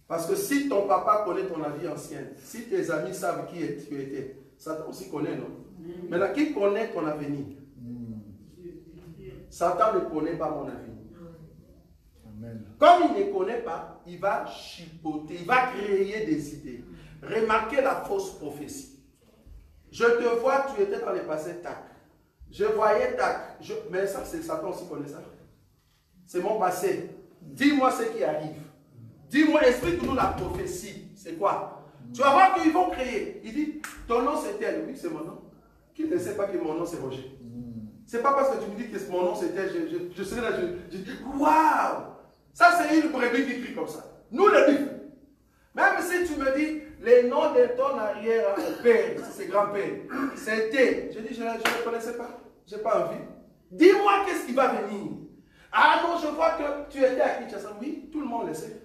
Parce que si ton papa connaît ton vie ancienne, si tes amis savent qui tu étais, Satan aussi connaît, non? Maintenant, qui connaît ton avenir? Satan ne connaît pas mon avenir. Amen. Comme il ne connaît pas, il va chipoter, il va créer des idées. Remarquez la fausse prophétie. Je te vois, tu étais dans le passé, tac. Je voyais tac. Mais ça, c'est Satan aussi connaît ça. C'est mon passé. Dis-moi ce qui arrive. Dis-moi, explique-nous la prophétie. C'est quoi? Tu vas voir qu'ils vont créer. Il dit, ton nom c'est tel. Oui, c'est mon nom. Qui ne sait pas que mon nom c'est Roger? C'est pas parce que tu me dis que mon nom c'est tel, je serai là, je dis, waouh! Ça c'est une brebis qui crie comme ça. Nous les bifs. Même si tu me dis, les noms de ton arrière-père, c'est grand-père, c'était, je dis, je ne le connaissais pas. Je n'ai pas envie. Dis-moi qu'est-ce qui va venir. Ah non, je vois que tu étais à Kinshasa. Oui, tout le monde le sait.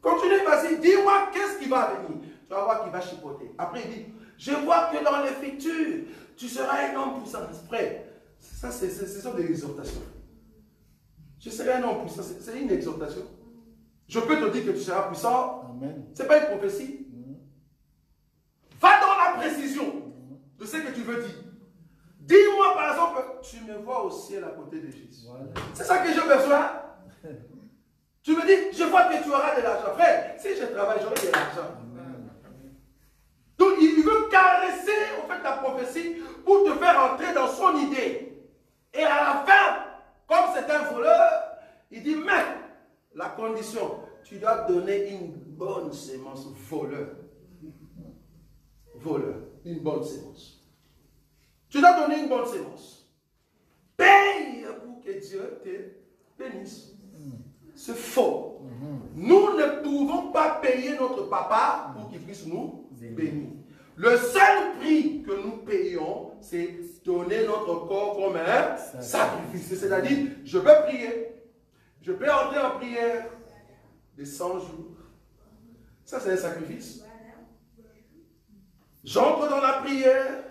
Continue, vas-y, dis-moi qu'est-ce qui va venir. Tu vas voir qu'il va chipoter. Après, il dit, je vois que dans le futur, tu seras un homme puissant. Frère, ça, ce sont des exhortations. Je serai un homme puissant, c'est une exhortation. Je peux te dire que tu seras puissant. Ce n'est pas une prophétie. Va dans la précision de ce que tu veux dire. Dis-moi par exemple, tu me vois au ciel à côté de Jésus. Voilà. C'est ça que j'ai besoin. Tu me dis, je vois que tu auras de l'argent. Frère, si je travaille, j'aurai de l'argent. Donc, il veut caresser en fait ta prophétie pour te faire entrer dans son idée. Et à la fin, comme c'est un voleur, il dit, mais la condition, tu dois donner une bonne sémence voleur. Voleur, une bonne sémence. Tu dois donner une bonne sémence. Paye pour que Dieu te bénisse. C'est faux. Nous ne pouvons pas payer notre papa pour qu'il puisse nous bénir. Le seul prix que nous payons, c'est donner notre corps comme un sacrifice. C'est-à-dire, je peux prier. Je peux entrer en prière de 100 jours. Ça, c'est un sacrifice. J'entre dans la prière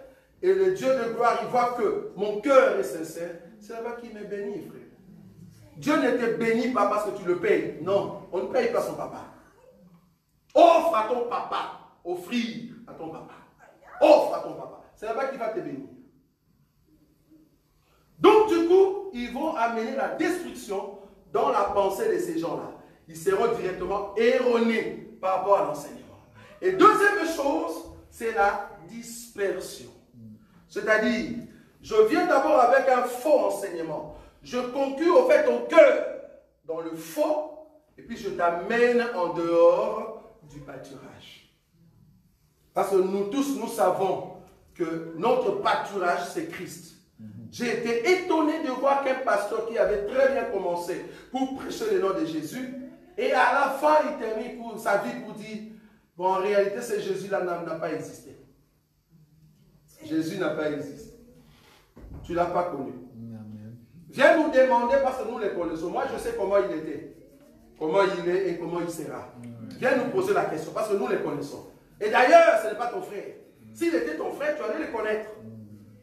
et le Dieu de gloire, il voit que mon cœur est sincère. C'est là-bas qu'il me bénit, frère. Dieu ne te bénit pas parce que tu le payes. Non, on ne paye pas son papa. Offre à ton papa. Offrir à ton papa. Offre à ton papa. C'est là-bas qu'il va te bénir. Donc du coup, ils vont amener la destruction dans la pensée de ces gens-là. Ils seront directement erronés par rapport à l'enseignement. Et deuxième chose, c'est la dispersion. C'est-à-dire, je viens d'abord avec un faux enseignement. Je conclue au fait ton cœur dans le faux, et puis je t'amène en dehors du pâturage. Parce que nous tous, nous savons que notre pâturage, c'est Christ. J'ai été étonné de voir qu'un pasteur qui avait très bien commencé pour prêcher le nom de Jésus, et à la fin, il termine pour sa vie pour dire, bon, en réalité, ce Jésus-là n'a pas existé. Jésus n'a pas existé. Tu ne l'as pas connu. Viens nous demander parce que nous les connaissons. Moi, je sais comment il était, comment il est et comment il sera. Viens nous poser la question parce que nous les connaissons. Et d'ailleurs, ce n'est pas ton frère. S'il était ton frère, tu allais le connaître.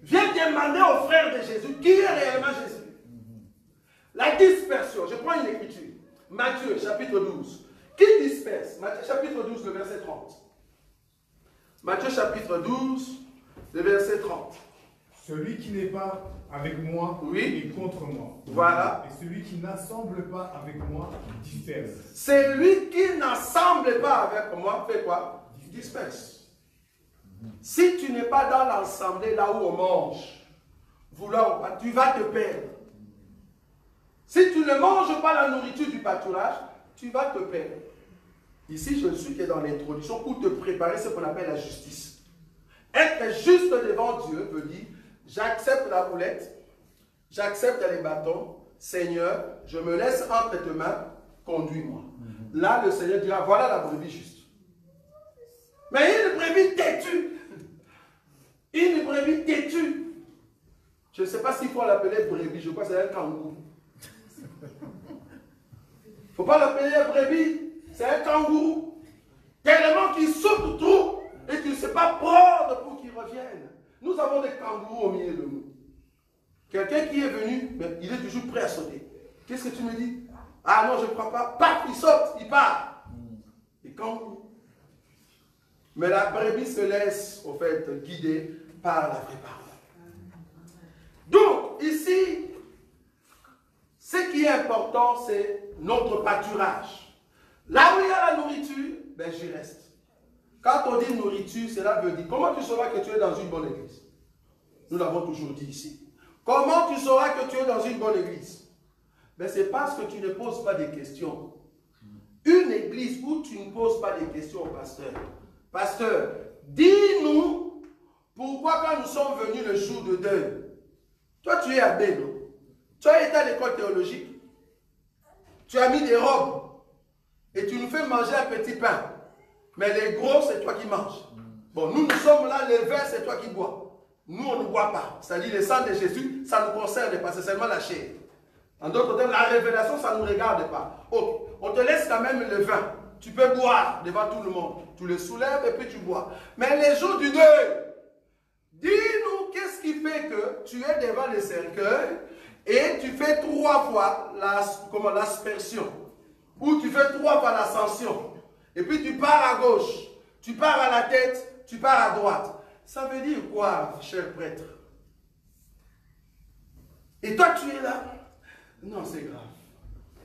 Viens demander au frère de Jésus qui est réellement Jésus. La dispersion. Je prends une écriture. Matthieu, chapitre 12. Qui disperse? Matthieu, chapitre 12, le verset 30. Matthieu, chapitre 12, le verset 30. Celui qui n'est pas avec moi est contre moi. Voilà. Et celui qui n'assemble pas avec moi disperse. Celui qui n'assemble pas avec moi fait quoi? Disperse. Si tu n'es pas dans l'assemblée là où on mange, vouloir ou pas, tu vas te perdre. Si tu ne manges pas la nourriture du pâturage, tu vas te perdre. Ici, je suis dans l'introduction pour te préparer ce qu'on appelle la justice. Être juste devant Dieu veut dire, j'accepte la boulette, j'accepte les bâtons, Seigneur, je me laisse entre tes mains, conduis-moi. Là, le Seigneur dira, voilà la brebis juste. Mais une brebis têtue, une brebis têtue, je ne sais pas s'il faut l'appeler brebis, je crois que c'est un kangourou. Il ne faut pas l'appeler brebis, c'est un kangourou. Tellement qu'il saute trop et tu ne sais pas prendre pour qu'il revienne. Nous avons des kangourous au milieu de nous. Quelqu'un qui est venu, mais il est toujours prêt à sauter. Qu'est-ce que tu me dis? Ah non, je ne crois pas. Paf, il saute, il part. Et kangourou. Mais la brebis se laisse, au fait, guider par la vraie parole. Donc, ici, ce qui est important, c'est notre pâturage. Là où il y a la nourriture, ben j'y reste. Quand on dit nourriture, cela veut dire, comment tu sauras que tu es dans une bonne église? Nous l'avons toujours dit ici. Comment tu sauras que tu es dans une bonne église? Ben c'est parce que tu ne poses pas des questions. Une église où tu ne poses pas des questions au pasteur. Pasteur, dis-nous pourquoi quand nous sommes venus le jour de deuil, toi tu es abbé, non? Tu as été à l'école théologique, tu as mis des robes et tu nous fais manger un petit pain. Mais les gros, c'est toi qui manges. Bon, nous sommes là, les verres, c'est toi qui bois. Nous, on ne boit pas. C'est-à-dire le sang de Jésus, ça ne nous concerne pas, c'est seulement la chair. En d'autres termes, la révélation, ça ne nous regarde pas. Ok, on te laisse quand même le vin. Tu peux boire devant tout le monde. Tu le soulèves et puis tu bois. Mais les jours du deuil, dis-nous qu'est-ce qui fait que tu es devant le cercueil et tu fais 3 fois l'aspersion. Ou tu fais 3 fois l'ascension. Et puis tu pars à gauche, tu pars à la tête, tu pars à droite. Ça veut dire quoi, cher prêtre? Et toi tu es là? Non, c'est grave.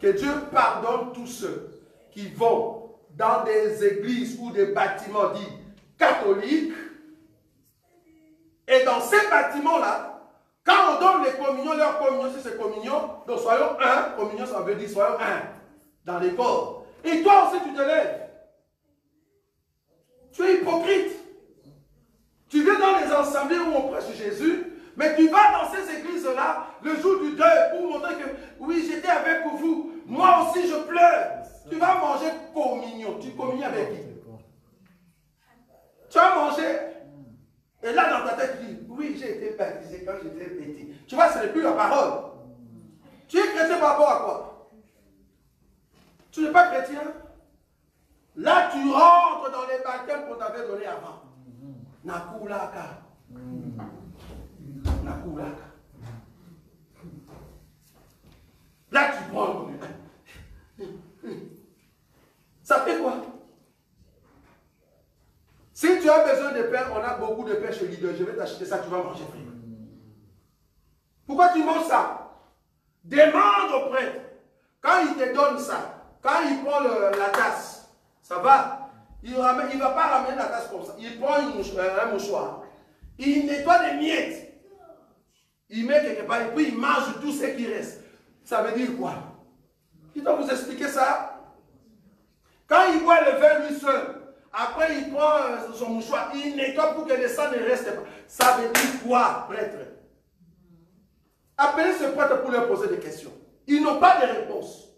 Que Dieu pardonne tous ceux qui vont dans des églises ou des bâtiments dits catholiques. Et dans ces bâtiments-là, quand on donne les communions, leur communion, c'est ces communions, donc soyons un, communion ça veut dire soyons un, dans les corps. Et toi aussi tu te lèves. Tu es hypocrite. Tu viens dans les assemblées où on prêche Jésus, mais tu vas dans ces églises-là le jour du deuil pour montrer que oui, j'étais avec vous. Moi aussi, je pleure. Tu vas manger communion. Tu communies avec qui? Tu vas manger. Et là, dans ta tête, tu dis, oui, j'ai été baptisé quand j'étais petit. Tu vois, ce n'est plus la parole. Tu es chrétien par rapport à quoi? Tu n'es pas chrétien? Là, tu rentres dans les baptêmes qu'on t'avait donné avant. Nakulaka. Nakulaka. Là, tu prends. Ça fait quoi? Si tu as besoin de pain, on a beaucoup de pain chez Lidl. Je vais t'acheter ça, tu vas manger, frère. Pourquoi tu manges ça? Demande au prêtre. Quand il te donne ça, quand il prend la tasse, ça va. Il ne va pas ramener la tasse comme ça. Il prend un mouchoir. Il nettoie des miettes. Il met quelque part et puis il mange tout ce qui reste. Ça veut dire quoi? Il doit vous expliquer ça. Quand il boit le vin lui seul, après il prend son mouchoir, il nettoie pour que le sang ne reste pas. Ça veut dire quoi, prêtre? Appelez ce prêtre pour leur poser des questions. Ils n'ont pas de réponse.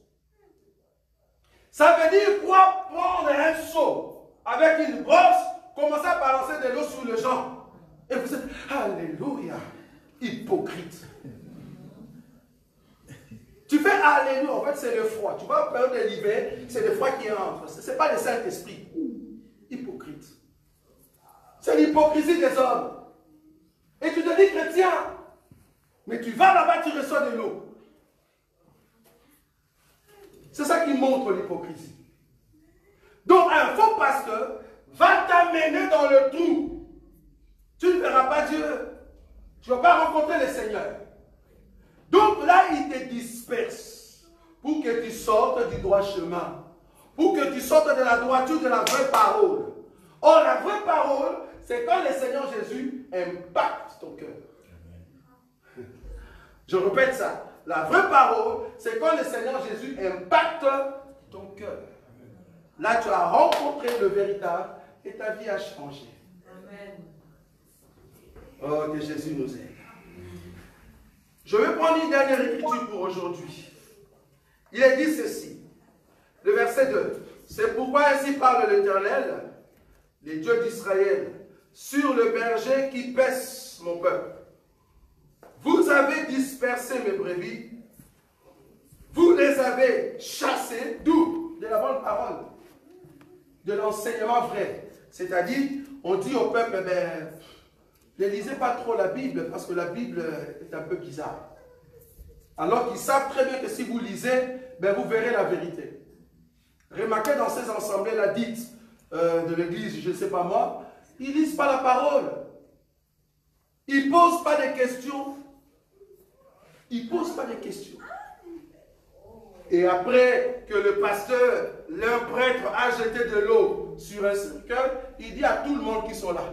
Ça veut dire quoi prendre un seau avec une brosse, commencer à balancer de l'eau sur les gens. Et vous êtes, alléluia, hypocrite. Tu fais alléluia, en fait c'est le froid. Tu vois, en période de l'hiver, c'est le froid qui entre. Ce n'est pas le Saint-Esprit. Hypocrite. C'est l'hypocrisie des hommes. Et tu te dis chrétien, mais tu vas là-bas, tu reçois de l'eau. C'est ça qui montre l'hypocrisie. Donc un faux pasteur va t'amener dans le trou. Tu ne verras pas Dieu. Tu ne vas pas rencontrer le Seigneur. Donc là, il te disperse pour que tu sortes du droit chemin. Pour que tu sortes de la droiture de la vraie parole. Or, la vraie parole, c'est quand le Seigneur Jésus impacte ton cœur. Je répète ça. La vraie parole, c'est quand le Seigneur Jésus impacte ton cœur. Là, tu as rencontré le véritable et ta vie a changé. Amen. Oh, que Jésus nous aide. Je vais prendre une dernière écriture pour aujourd'hui. Il est dit ceci. Le verset 2. C'est pourquoi ainsi parle l'Éternel, les dieux d'Israël, sur le berger qui paisse mon peuple. Vous avez dispersé mes brebis, vous les avez chassées, d'où? De la bonne parole, de l'enseignement vrai. C'est-à-dire, on dit au peuple, ben, ne lisez pas trop la Bible, parce que la Bible est un peu bizarre. Alors qu'ils savent très bien que si vous lisez, ben, vous verrez la vérité. Remarquez dans ces assemblées-là dites de l'église, je ne sais pas moi, ils ne lisent pas la parole. Ils ne posent pas de questions. Ils ne posent pas de questions. Et après que le pasteur, leur prêtre, a jeté de l'eau sur un cercueil, il dit à tout le monde qui sont là,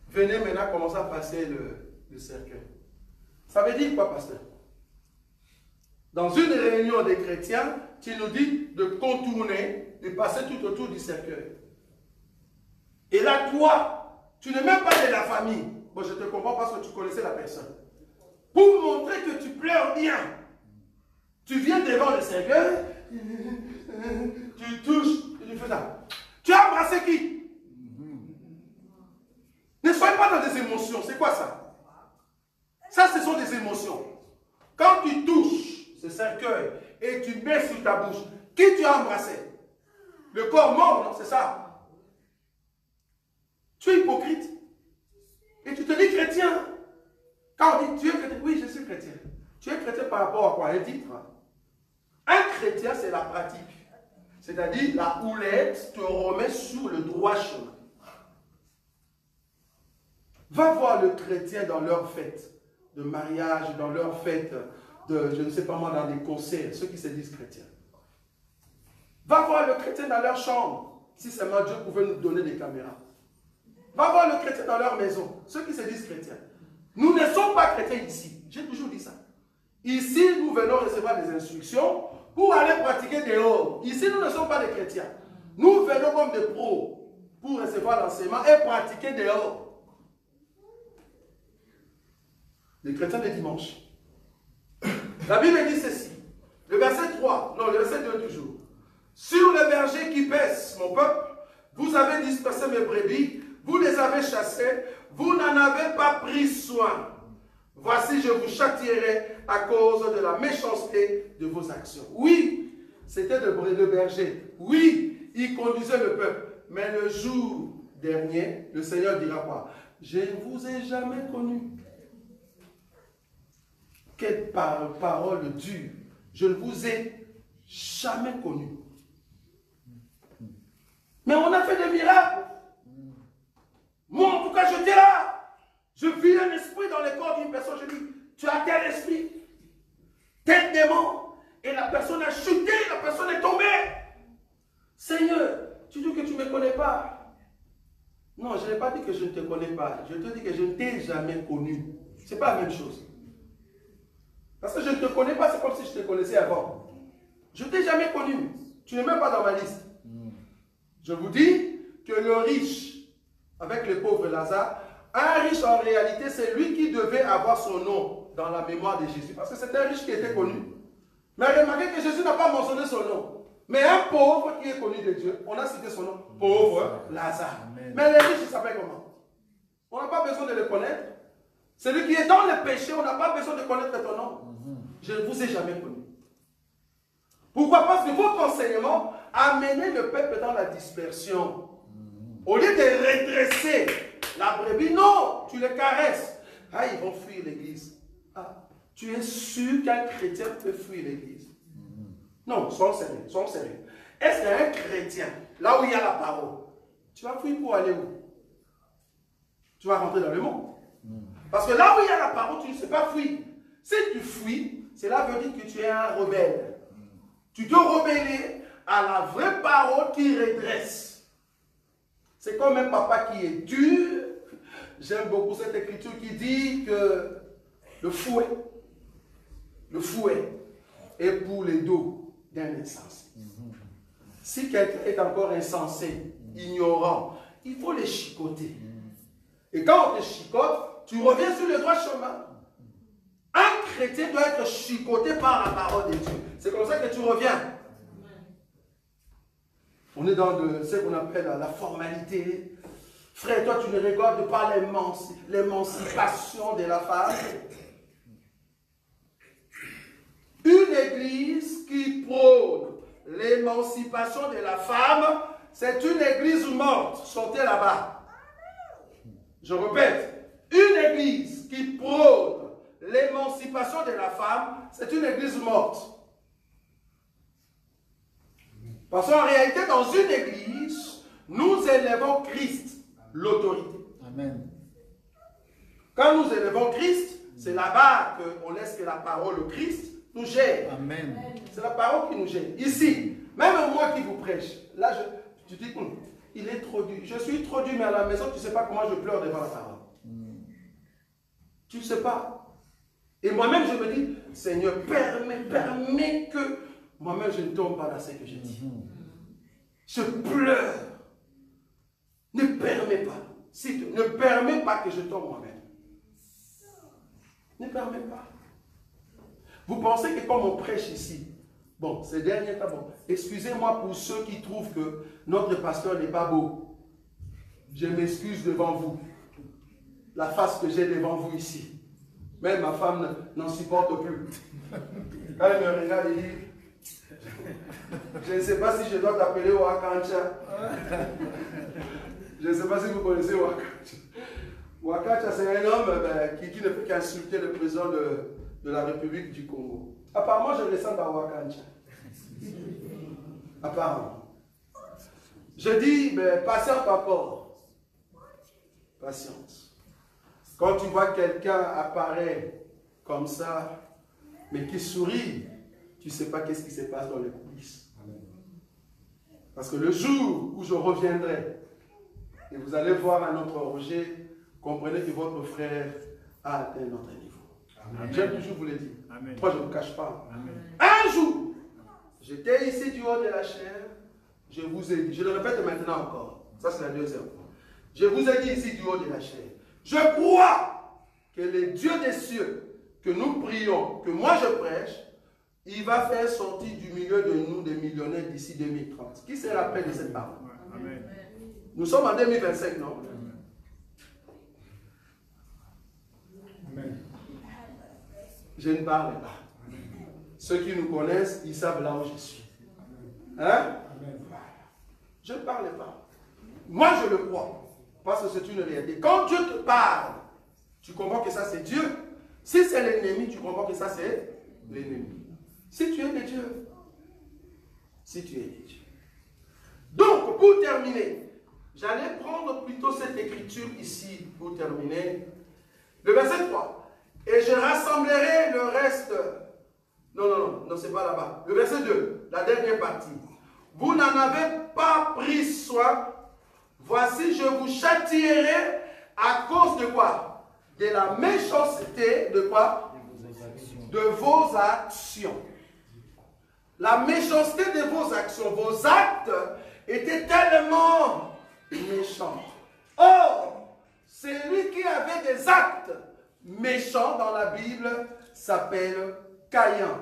venez maintenant commencer à passer le cercueil. Ça veut dire quoi, pasteur? Dans une réunion des chrétiens, tu nous dis de contourner, de passer tout autour du cercueil. Et là, toi, tu n'es même pas de la famille. Bon, je te comprends parce que tu connaissais la personne. Pour montrer que tu pleures bien, tu viens devant le cercueil, tu touches, tu fais ça. Tu as embrassé qui? Ne soyez pas dans des émotions. C'est quoi ça? Ça, ce sont des émotions. Quand tu touches ce cercueil et tu mets sur ta bouche, qui tu as embrassé? Le corps mort, non? C'est ça. Tu es hypocrite. Et tu te dis chrétien. Quand on dit tu es chrétien, oui, je suis chrétien. Tu es chrétien par rapport à quoi? Un titre. Un chrétien, c'est la pratique. C'est-à-dire, la houlette te remet sur le droit chemin. Va voir le chrétien dans leur fête de mariage, dans leur fête de, je ne sais pas moi, dans des concerts, ceux qui se disent chrétiens. Va voir le chrétien dans leur chambre, si seulement Dieu pouvait nous donner des caméras. Va voir le chrétien dans leur maison, ceux qui se disent chrétiens. Nous ne sommes pas chrétiens ici. J'ai toujours dit ça. Ici, nous venons recevoir des instructions pour aller pratiquer dehors. Ici, nous ne sommes pas des chrétiens. Nous venons comme des pros pour recevoir l'enseignement et pratiquer dehors. Les chrétiens de dimanche. La Bible dit ceci. Le verset 3, non, le verset 2 toujours. Sur le berger qui paisse, mon peuple, vous avez dispersé mes brebis, vous les avez chassées, vous n'en avez pas pris soin. Voici, je vous châtierai à cause de la méchanceté de vos actions. Oui, c'était le berger. Oui, il conduisait le peuple. Mais le jour dernier, le Seigneur dira quoi? Je ne vous ai jamais connu. Quelle parole dure. Je ne vous ai jamais connu. Mais on a fait des miracles. Moi, en tout cas, j'étais là. Je vis un esprit dans le corps d'une personne. Je dis, tu as quel esprit? Tel démon. Et la personne a chuté, la personne est tombée. Seigneur, tu dis que tu ne me connais pas. Non, je n'ai pas dit que je ne te connais pas. Je te dis que je ne t'ai jamais connu. Ce n'est pas la même chose. Parce que je ne te connais pas, c'est comme si je te connaissais avant. Je ne t'ai jamais connu. Tu n'es même pas dans ma liste. Je vous dis que le riche, avec le pauvre Lazare, un riche en réalité, c'est lui qui devait avoir son nom dans la mémoire de Jésus. Parce que c'est un riche qui était connu. Mais remarquez que Jésus n'a pas mentionné son nom. Mais un pauvre qui est connu de Dieu, on a cité son nom. Pauvre Lazare. Amen. Mais les riches, ils s'appellent comment? On n'a pas besoin de le connaître. Celui qui est dans le péché, on n'a pas besoin de connaître ton nom. Je ne vous ai jamais connu. Pourquoi? Parce que votre enseignement amenait le peuple dans la dispersion. Au lieu de redresser la brebis, non, tu les caresses. Ah, ils vont fuir l'église. Ah, tu es sûr qu'un chrétien peut fuir l'église? Non, sois sérieux, sois sérieux. Est-ce qu'un chrétien, là où il y a la parole, tu vas fuir pour aller où? Tu vas rentrer dans le monde. Parce que là où il y a la parole, tu ne sais pas fuir. Si tu fuis, cela veut dire que tu es un rebelle. Tu dois rebeller à la vraie parole qui redresse. C'est comme un papa qui est dur. J'aime beaucoup cette écriture qui dit que le fouet est pour les dos d'un insensé. Si quelqu'un est encore insensé, ignorant, il faut les chicoter. Et quand on te chicote, tu reviens sur le droit chemin. Un chrétien doit être chicoté par la parole de Dieu. C'est comme ça que tu reviens. On est dans ce qu'on appelle la formalité. Frère, toi, tu ne regardes pas l'émancipation de la femme. Une église qui prône l'émancipation de la femme, c'est une église morte. Sortez là-bas. Je répète, une église qui prône l'émancipation de la femme, c'est une église morte. Parce qu'en réalité, dans une église, nous élevons Christ, l'autorité. Amen. Quand nous élevons Christ, c'est là-bas qu'on laisse que la parole de Christ nous gère. Amen. C'est la parole qui nous gère. Ici, même moi qui vous prêche, là, tu dis, il est trop dur. Je suis trop dur, mais à la maison, tu ne sais pas comment je pleure devant la parole. Tu ne sais pas. Et moi-même, je me dis, Seigneur, permets que moi-même, je ne tombe pas dans ce que je dis. Je pleure. Ne permets pas. Ne permets pas que je tombe moi-même. Ne permets pas. Vous pensez que comme on prêche ici, bon, ces derniers temps, bon, excusez-moi pour ceux qui trouvent que notre pasteur n'est pas beau. Je m'excuse devant vous. La face que j'ai devant vous ici. Même ma femme n'en supporte plus. Quand elle me regarde, elle dit, je ne sais pas si je dois t'appeler Wakancha. Je ne sais pas si vous connaissez Wakancha. Wakancha, c'est un homme qui ne peut qu'insulter le président de la République du Congo. Apparemment, je ressemble à Wakancha. Apparemment. Je dis, patiente encore. Patience. Quand tu vois quelqu'un apparaître comme ça, mais qui sourit, tu ne sais pas qu'est-ce qui se passe dans les coulisses. Parce que le jour où je reviendrai, et vous allez voir un autre Roger, comprenez que votre frère a atteint notre niveau. J'aime toujours vous le dire. Moi, je ne vous cache pas. Amen. Un jour, j'étais ici du haut de la chair, je vous ai dit, je le répète maintenant encore, ça c'est la deuxième fois. Je vous ai dit ici du haut de la chair, je crois que le Dieu des cieux, que nous prions, que moi je prêche, il va faire sortir du milieu de nous des millionnaires d'ici 2030. Qui se rappelle de cette parole? Amen. Nous sommes en 2025, non? Amen. Je ne parle pas. Ceux qui nous connaissent, ils savent là où je suis. Hein? Je ne parle pas. Moi, je le crois. Parce que c'est une réalité. Quand Dieu te parle, tu comprends que ça c'est Dieu. Si c'est l'ennemi, tu comprends que ça c'est l'ennemi. Si tu es de Dieu. Si tu es de Dieu. Donc, pour terminer, j'allais prendre plutôt cette écriture ici, pour terminer. Le verset 3. Et je rassemblerai le reste. Non, c'est pas là-bas. Le verset 2, la dernière partie. Vous n'en avez pas pris soin. Voici, je vous châtierai à cause de quoi? De la méchanceté de quoi? De vos actions. La méchanceté de vos actions. Vos actes étaient tellement méchants. Or, celui qui avait des actes méchants dans la Bible s'appelle Caïn.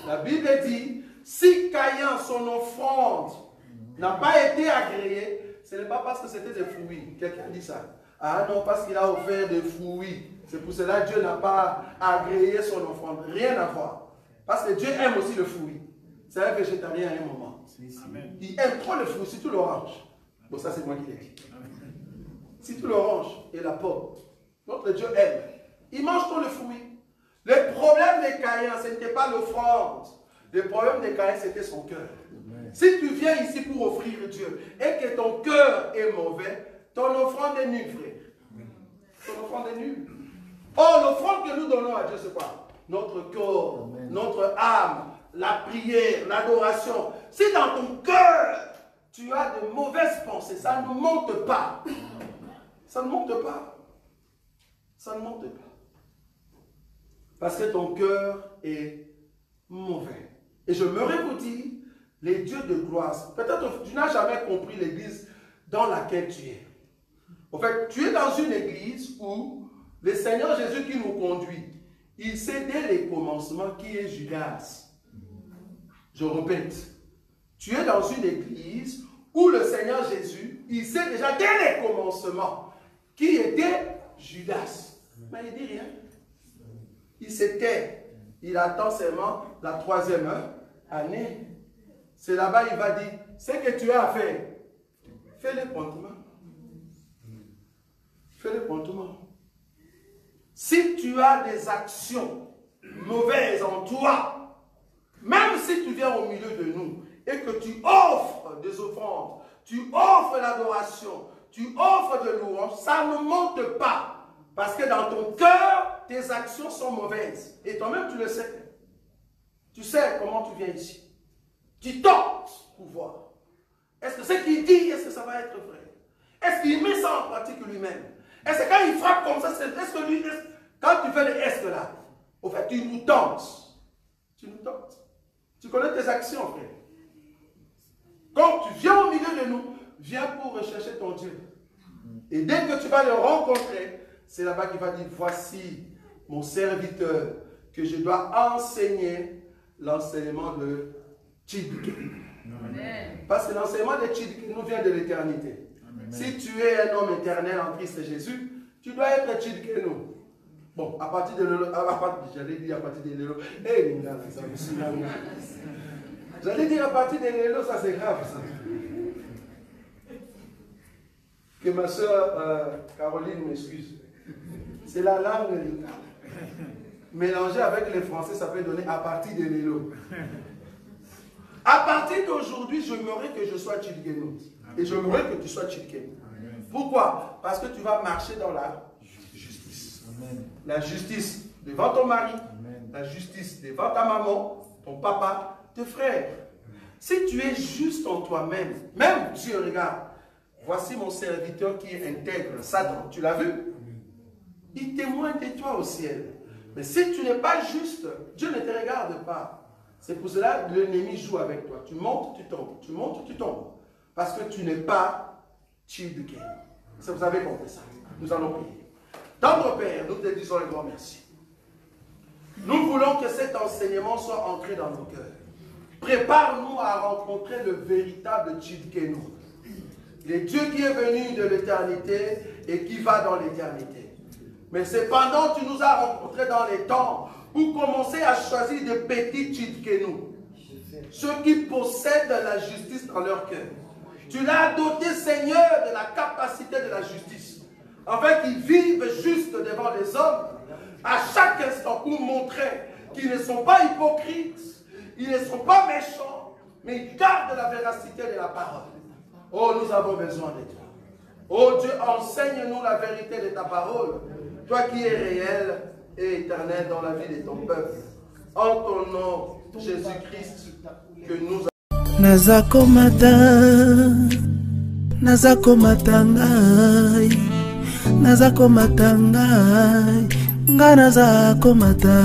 La Bible dit, si Caïn, son offrande, n'a pas été agréée, ce n'est pas parce que c'était des fruits. Quelqu'un dit ça. Ah non, parce qu'il a offert des fruits. C'est pour cela que Dieu n'a pas agréé son offrande. Rien à voir. Parce que Dieu aime aussi le fruit. C'est un végétarien à un moment. Il aime trop les fruits, surtout l'orange. Bon, ça c'est moi qui l'ai dit. Surtout l'orange et la pomme. Notre Dieu aime. Il mange trop les fruits. Le problème des Caïens, ce n'était pas l'offrande. Le problème des Caïens, c'était son cœur. Si tu viens ici pour offrir Dieu et que ton cœur est mauvais, ton offrande est nulle, frère. Ton offrande est nulle. Oh, l'offrande que nous donnons à Dieu, c'est quoi? Notre corps, notre âme, la prière, l'adoration. Si dans ton cœur, tu as de mauvaises pensées, ça ne monte pas. Ça ne monte pas. Ça ne monte pas. Parce que ton cœur est mauvais. Et je me vous dire, les dieux de gloire, peut-être tu n'as jamais compris l'église dans laquelle tu es. En fait, tu es dans une église où le Seigneur Jésus qui nous conduit, il sait dès les commencements qui est Judas. Je répète, tu es dans une église où le Seigneur Jésus, il sait déjà dès les commencements qui était Judas. Mais il ne dit rien. Il se tait. Il attend seulement la 3e année. C'est là-bas il va dire, ce que tu as fait, fais-le promptement. Fais-le promptement. Si tu as des actions mauvaises en toi, même si tu viens au milieu de nous et que tu offres des offrandes, tu offres l'adoration, tu offres de louange, ça ne monte pas. Parce que dans ton cœur, tes actions sont mauvaises. Et toi-même, tu le sais. Tu sais comment tu viens ici. Tu tentes pour voir. Est-ce que ce qu'il dit, est-ce que ça va être vrai? Est-ce qu'il met ça en pratique lui-même? Est-ce que quand il frappe comme ça, est-ce que lui, quand tu fais le est là, au fait, tu nous tentes. Tu nous tentes. Tu connais tes actions, frère. Quand tu viens au milieu de nous, viens pour rechercher ton Dieu. Et dès que tu vas le rencontrer, c'est là-bas qu'il va dire, voici mon serviteur que je dois enseigner l'enseignement de Tchidké. Parce que l'enseignement de Tchidké nous vient de l'éternité. Si tu es un homme éternel en Christ Jésus, tu dois être Tchidké nous. Bon, à partir de l'élo, j'allais dire à partir de l'élo, j'allais dire à partir de l'élo, ça c'est grave ça. Que ma soeur Caroline m'excuse. C'est la langue mélangée avec les français, ça peut donner à partir de l'élo. À partir d'aujourd'hui, j'aimerais que je sois Tchidkéno. Et j'aimerais que tu sois Tchidkéno. Pourquoi? Parce que tu vas marcher dans la justice. Amen. La justice devant ton mari, amen. La justice devant ta maman, ton papa, tes frères. Si tu es juste en toi-même, même Dieu, regarde, voici mon serviteur qui est intègre, Satan, tu l'as vu? Il témoigne de toi au ciel. Mais si tu n'es pas juste, Dieu ne te regarde pas. C'est pour cela que l'ennemi joue avec toi. Tu montes, tu tombes. Tu montes, tu tombes. Parce que tu n'es pas Tchidké. Vous avez compris ça. Nous allons prier. Tendre Père, nous te disons un grand merci. Nous voulons que cet enseignement soit ancré dans nos cœurs. Prépare-nous à rencontrer le véritable Tchidkéno. Le Dieu qui est venu de l'éternité et qui va dans l'éternité. Mais cependant, tu nous as rencontrés dans les temps pour commencer à choisir des petits Tchidkéno. Ceux qui possèdent la justice dans leur cœur. Tu l'as doté, Seigneur, de la capacité de la justice. Afin qu'ils vivent juste devant les hommes, à chaque instant, pour montrer qu'ils ne sont pas hypocrites, ils ne sont pas méchants, mais ils gardent la véracité de la parole. Oh, nous avons besoin de toi. Oh Dieu, enseigne-nous la vérité de ta parole. Toi qui es réel et éternel dans la vie de ton peuple. En ton nom, Jésus-Christ, que nous avons. Nazakomata ngai, nazakomata ngai, nga nazakomata.